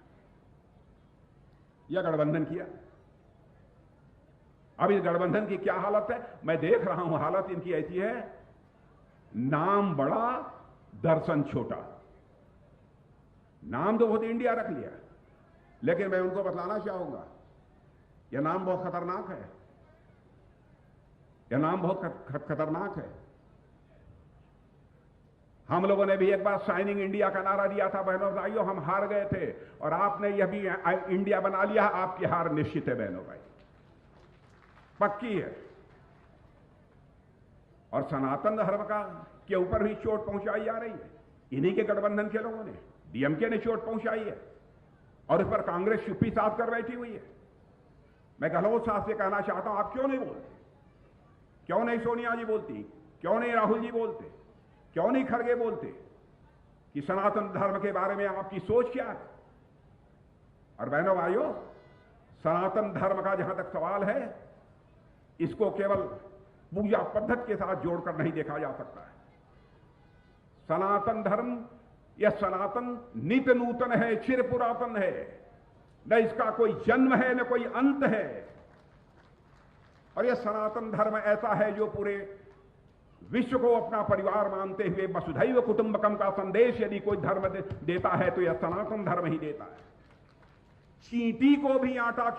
यह गठबंधन किया। अब इस गठबंधन की क्या हालत है, मैं देख रहा हूं। हालत इनकी ऐसी है, नाम बड़ा दर्शन छोटा। नाम तो बहुत इंडिया रख लिया, लेकिन मैं उनको बतलाना चाहूंगा यह नाम बहुत खतरनाक है। यह नाम बहुत खतरनाक है। हम लोगों ने भी एक बार शाइनिंग इंडिया का नारा दिया था बहनों भाइयों, हम हार गए थे, और आपने यह भी इंडिया बना लिया। आपकी हार निश्चित है बहनों भाई, पक्की है। और सनातन धर्म का के ऊपर भी चोट पहुंचाई जा रही है। इन्हीं के गठबंधन के लोगों ने, डीएमके ने चोट पहुंचाई है, और इस पर कांग्रेस चुप्पी साध कर बैठी हुई है। मैं गहलोत साहब से कहना चाहता हूं, आप क्यों नहीं बोलते? क्यों नहीं सोनिया जी बोलती? क्यों नहीं राहुल जी बोलते? क्यों नहीं खड़गे बोलते कि सनातन धर्म के बारे में आपकी सोच क्या है? और बहनों भाइयों, सनातन धर्म का जहां तक सवाल है, इसको केवल पूजा पद्धति के साथ जोड़कर नहीं देखा जा सकता है। सनातन धर्म, यह सनातन नित्य नूतन है, चिर पुरातन है। न इसका कोई जन्म है, न कोई अंत है। और यह सनातन धर्म ऐसा है जो पूरे विश्व को अपना परिवार मानते हुए वसुधैव कुटुंबकम का संदेश यदि कोई धर्म देता है तो यह सनातन धर्म ही देता है। चींटी को भी आटा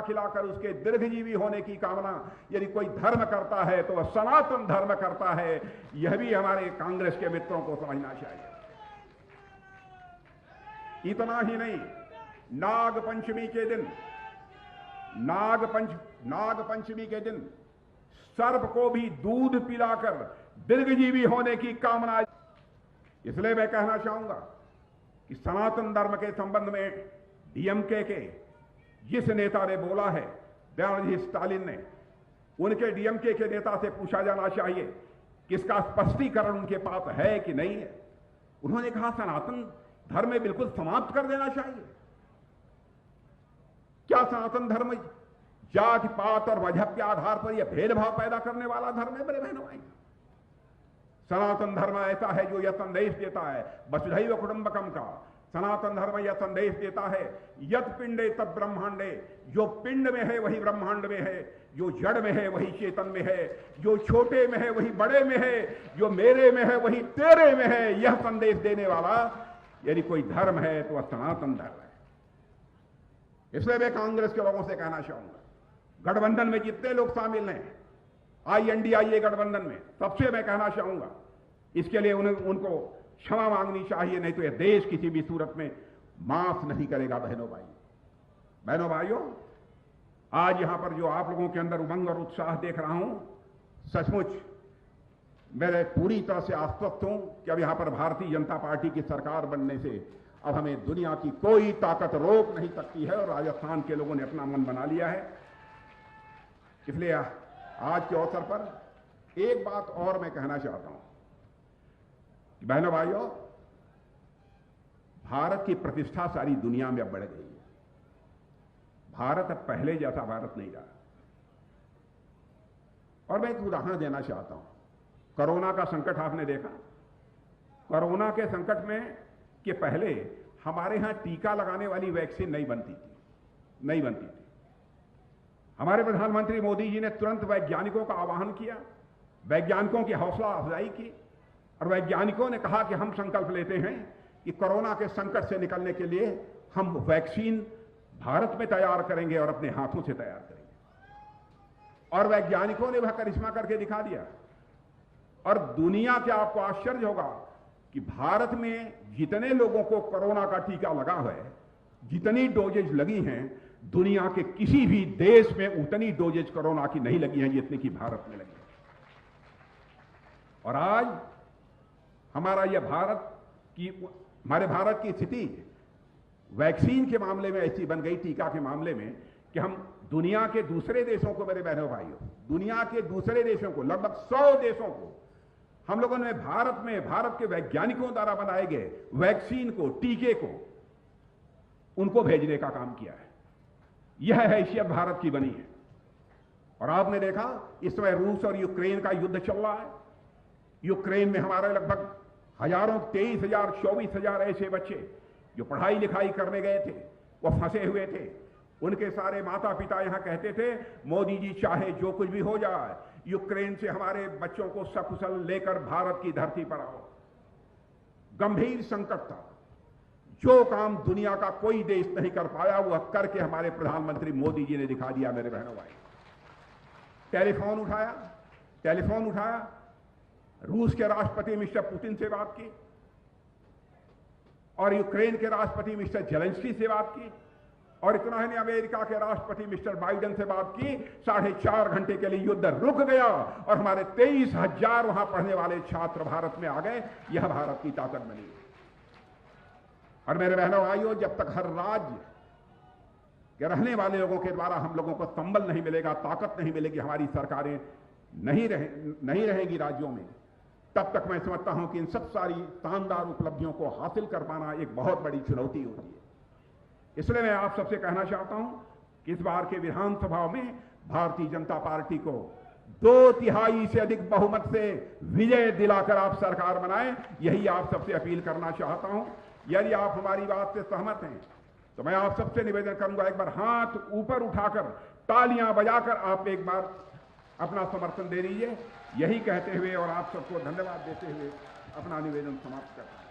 खिलाकर उसके दीर्घजीवी होने की कामना यदि कोई धर्म करता है तो वह सनातन धर्म करता है। यह भी हमारे कांग्रेस के मित्रों को समझना चाहिए। इतना ही नहीं, नाग पंचमी के दिन सर्प को भी दूध पिलाकर दीर्घजीवी होने की कामना। इसलिए मैं कहना चाहूंगा कि सनातन धर्म के संबंध में डीएमके के जिस नेता ने बोला है, दयानिधि स्टालिन ने, उनके डीएमके के नेता से पूछा जाना चाहिए कि इसका स्पष्टीकरण उनके पास है कि नहीं है। उन्होंने कहा सनातन धर्म में बिल्कुल समाप्त कर देना चाहिए। क्या सनातन धर्म जाति पात और मजहब के आधार पर यह भेदभाव पैदा करने वाला धर्म है? मेरे बहनों भाई, सनातन धर्म ऐसा है जो यह संदेश देता है वसुधैव कुटुंबकम का। सनातन धर्म यह संदेश देता है यत् पिंडे तत् ब्रह्मांडे, जो पिंड में है वही ब्रह्मांड में है, जो जड़ में है वही चेतन में है, जो छोटे में है वही बड़े में है, जो मेरे में है वही तेरे में है। यह संदेश देने वाला यदि कोई धर्म है तो वह सनातन धर्म है। इसलिए मैं कांग्रेस के लोगों से कहना चाहूंगा, गठबंधन में जितने लोग शामिल हैं, INDIA गठबंधन में, सबसे मैं कहना चाहूंगा इसके लिए उनको क्षमा मांगनी चाहिए, नहीं तो यह देश किसी भी सूरत में माफ नहीं करेगा। बहनों भाइयों, आज यहां पर जो आप लोगों के अंदर उमंग और उत्साह देख रहा हूं, सचमुच मैं पूरी तरह से आश्वस्त हूं कि अब यहां पर भारतीय जनता पार्टी की सरकार बनने से अब हमें दुनिया की कोई ताकत रोक नहीं सकती है। और राजस्थान के लोगों ने अपना मन बना लिया है। इसलिए आज के अवसर पर एक बात और मैं कहना चाहता हूं कि बहनों भाइयों, भारत की प्रतिष्ठा सारी दुनिया में अब बढ़ गई है। भारत अब पहले जैसा भारत नहीं रहा। और मैं एक उदाहरण देना चाहता हूं। कोरोना का संकट आपने देखा। कोरोना के संकट में के पहले हमारे यहां टीका लगाने वाली वैक्सीन नहीं बनती थी। हमारे प्रधानमंत्री मोदी जी ने तुरंत वैज्ञानिकों का आह्वान किया, वैज्ञानिकों की हौसला अफजाई की, और वैज्ञानिकों ने कहा कि हम संकल्प लेते हैं कि कोरोना के संकट से निकलने के लिए हम वैक्सीन भारत में तैयार करेंगे और अपने हाथों से तैयार करेंगे। और वैज्ञानिकों ने वह करिश्मा करके दिखा दिया। और दुनिया के आपको आश्चर्य होगा कि भारत में जितने लोगों को कोरोना का टीका लगा है, जितनी डोजेज लगी हैं, दुनिया के किसी भी देश में उतनी डोजेज कोरोना की नहीं लगी हैं जितनी की भारत में लगी है। और आज हमारे भारत की स्थिति वैक्सीन के मामले में ऐसी बन गई, टीका के मामले में, कि हम दुनिया के दूसरे देशों को, मेरे बहनों भाइयों, दुनिया के दूसरे देशों को, लगभग 100 देशों को हम लोगों ने भारत के वैज्ञानिकों द्वारा बनाए गए वैक्सीन को, टीके को, उनको भेजने का काम किया है। यह हैसियत भारत की बनी है। और आपने देखा इस समय रूस और यूक्रेन का युद्ध चल रहा है। यूक्रेन में हमारे लगभग हजारों 23,000 24,000 ऐसे बच्चे जो पढ़ाई लिखाई करने गए थे, वो फंसे हुए थे। उनके सारे माता पिता यहां कहते थे, मोदी जी चाहे जो कुछ भी हो जाए, यूक्रेन से हमारे बच्चों को सकुशल लेकर भारत की धरती पर आओ। गंभीर संकट था। जो काम दुनिया का कोई देश नहीं कर पाया, वह करके हमारे प्रधानमंत्री मोदी जी ने दिखा दिया। मेरे बहनों भाई, टेलीफोन उठाया, रूस के राष्ट्रपति मिस्टर पुतिन से बात की और यूक्रेन के राष्ट्रपति मिस्टर जेलेंस्की से बात की, और इतना ही नहीं, अमेरिका के राष्ट्रपति मिस्टर बाइडेन से बात की। 4.5 घंटे के लिए युद्ध रुक गया और हमारे 23,000 वहां पढ़ने वाले छात्र भारत में आ गए। यह भारत की ताकत बनी। और मेरे बहनों भाइयों, जब तक हर राज्य के रहने वाले लोगों के द्वारा हम लोगों को संबल नहीं मिलेगा, ताकत नहीं मिलेगी, हमारी सरकारें नहीं रहेगी राज्यों में, तब तक मैं समझता हूं कि इन सब सारी शानदार उपलब्धियों को हासिल कर पाना एक बहुत बड़ी चुनौती होती है। इसलिए मैं आप सबसे कहना चाहता हूं कि इस बार के विधानसभा में भारतीय जनता पार्टी को 2/3 से अधिक बहुमत से विजय दिलाकर आप सरकार बनाएं, यही आप सबसे अपील करना चाहता हूं। यदि आप हमारी बात से सहमत हैं तो मैं आप सबसे निवेदन करूंगा, एक बार हाथ ऊपर उठाकर तालियां बजाकर आप एक बार अपना समर्थन दे दीजिए। यही कहते हुए और आप सबको धन्यवाद देते हुए अपना निवेदन समाप्त करता हूं।